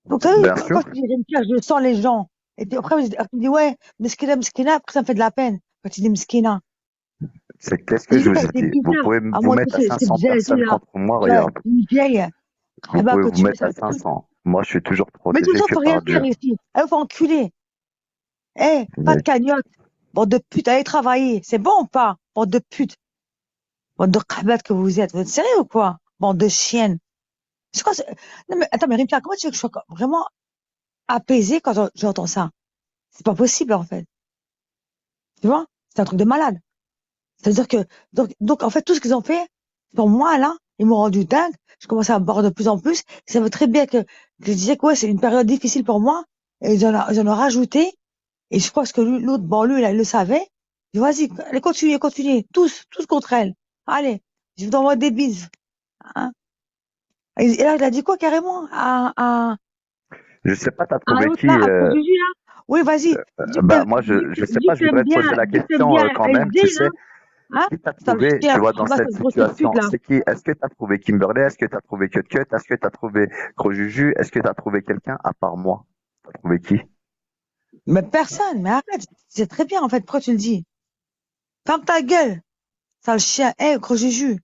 Speaker 2: donc, t'as vu,
Speaker 1: Bien sûr,
Speaker 2: quand je dis Rimka, je sens les gens. Et puis après, elle me dit, ouais, Meskina, après, ça me fait de la peine. Quand tu dis Meskina.
Speaker 1: c'est qu'est-ce
Speaker 2: J'ai
Speaker 1: que
Speaker 2: vu
Speaker 1: je vous
Speaker 2: qu'elle
Speaker 1: ai
Speaker 2: était
Speaker 1: dit? Vous
Speaker 2: bizarre.
Speaker 1: pouvez
Speaker 2: À
Speaker 1: vous
Speaker 2: moi,
Speaker 1: mettre à
Speaker 2: c'est
Speaker 1: 500
Speaker 2: Jazzy,
Speaker 1: personnes
Speaker 2: là.
Speaker 1: contre moi,
Speaker 2: Tu vois,
Speaker 1: regarde.
Speaker 2: une vieille.
Speaker 1: Vous
Speaker 2: Eh ben,
Speaker 1: pouvez
Speaker 2: que
Speaker 1: vous
Speaker 2: tu fais
Speaker 1: mettre
Speaker 2: ça,
Speaker 1: à 500. Moi, je suis toujours
Speaker 2: mais tout
Speaker 1: protégé
Speaker 2: ça,
Speaker 1: que
Speaker 2: faut rien
Speaker 1: par
Speaker 2: faire
Speaker 1: Dieu.
Speaker 2: ici. Elle faut enculer. Eh, pas de
Speaker 1: Mais
Speaker 2: cagnotte. Bande de putes, allez travailler. C'est bon ou pas? Bande de putes. Bande de khabat que vous êtes. Vous êtes sérieux ou quoi? Bande de chiennes. C'est quoi, non, mais attends, mais Rimka, comment tu veux que je sois vraiment apaisée quand j'entends ça? C'est pas possible, en fait. Tu vois? C'est un truc de malade. C'est-à-dire que, donc, en fait, tout ce qu'ils ont fait, pour moi, là, ils m'ont rendu dingue. Je commençais à boire de plus en plus. Ils savaient très bien que je disais que ouais, c'est une période difficile pour moi. Et ils en ont rajouté. Et je pense que l'autre, bon, lui, là, il le savait. Il dit, vas-y, allez, continuez. Tous contre elle. Allez, je vous envoie des bises. Hein. Et là, il a dit quoi, carrément?
Speaker 1: je sais pas, t'as
Speaker 2: À
Speaker 1: trouvé
Speaker 2: l'autre,
Speaker 1: qui
Speaker 2: là, après Gigi, là. Oui, vas-y.
Speaker 1: bah moi je sais pas, je voudrais te poser la
Speaker 2: Dis que t'aimes
Speaker 1: question
Speaker 2: bien
Speaker 1: quand même,
Speaker 2: SD,
Speaker 1: tu
Speaker 2: là.
Speaker 1: sais,
Speaker 2: Hein?
Speaker 1: qui t'as
Speaker 2: Sale
Speaker 1: trouvé,
Speaker 2: chien,
Speaker 1: tu vois, dans cette
Speaker 2: cette grosse pute,
Speaker 1: situation?
Speaker 2: là.
Speaker 1: C'est qui? Est-ce que t'as trouvé Kimberley? Est-ce que t'as trouvé Cut Cut? Est-ce que t'as trouvé Gros Juju? Est-ce que t'as trouvé quelqu'un à part moi? T'as trouvé qui?
Speaker 2: Mais personne, mais arrête. C'est très bien, en fait. Pourquoi tu le dis? Ferme ta gueule, sale chien. Eh, gros Juju.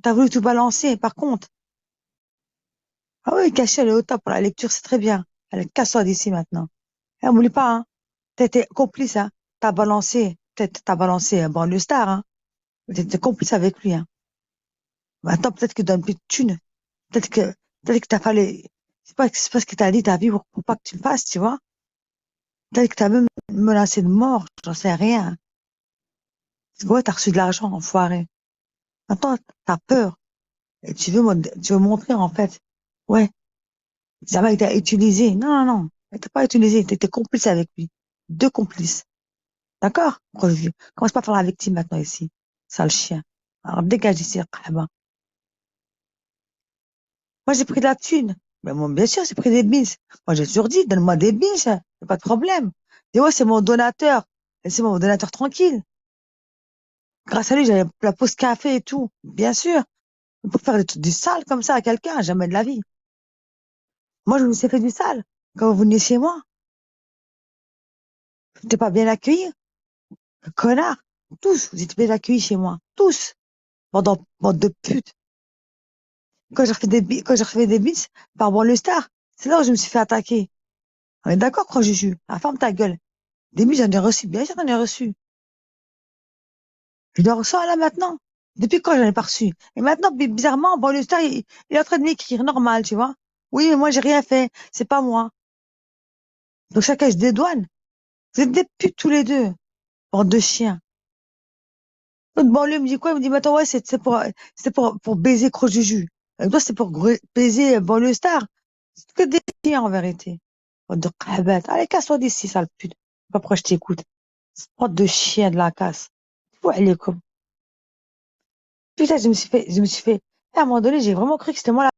Speaker 2: T'as voulu tout balancer, par contre. Ah oui, caché, elle est au top pour la lecture, c'est très bien. Elle casse-toi d'ici maintenant. Eh, n'oublie pas, hein. T'as été complice, hein. T'as balancé, le star, hein. T'étais complice avec lui, hein. Maintenant, peut-être qu'il donne plus de thunes. Peut-être que, peut-être que t'as fallu, c'est pas ce qu'il t'a dit, ta vie pour pas que tu le fasses, tu vois. Peut-être que t'as même menacé de mort, j'en sais rien. Parce que ouais, t'as reçu de l'argent, enfoiré. Maintenant, t'as peur. Et tu veux montrer, en fait. Ouais. Jamais il t'a utilisé. Non, non, non. Il t'a pas utilisé. T'étais complice avec lui. 2 complices. D'accord? Commence pas à faire la victime maintenant ici. Sale chien. Alors dégage ici, Qahba. Moi, j'ai pris de la thune. Mais moi, bien sûr, j'ai pris des bins. Moi, j'ai toujours dit, donne-moi des bins, y a pas de problème. Et ouais, c'est mon donateur. Laissez-moi mon donateur tranquille. Grâce à lui, j'avais la pause café et tout. Bien sûr. Pour faire du sale comme ça à quelqu'un, jamais de la vie. Moi, je vous ai fait du sale. Quand vous venez chez moi, t'es pas bien accueilli. Connard. Tous, vous êtes bien accueillis chez moi. Tous. Bande de putes. Quand j'ai refait des bits par le star, c'est là où je me suis fait attaquer. On est d'accord, crois Juju. Ah, ferme ta gueule. Des bits, j'en ai reçu. Bien sûr, j'en ai reçu. Je le reçois là maintenant. Depuis quand j'en ai pas reçu? Et maintenant, bizarrement, le star, il est en train de m'écrire normal, tu vois. Oui, mais moi, j'ai rien fait. C'est pas moi. Donc chacun se dédouane. Vous êtes des putes tous les deux. Bande de chiens. L'autre banlieue me dit quoi? Il me dit, mais attends, ouais, c'est pour baiser Croc Juju. Toi, c'est pour baiser banlieue star. C'est que des chiens, en vérité. Bande de qabat. Allez, casse-toi d'ici, sale pute. Je sais pas pourquoi je t'écoute. Bande de chiens de la casse. Ouais, comme. Putain, à un moment donné, j'ai vraiment cru que c'était moi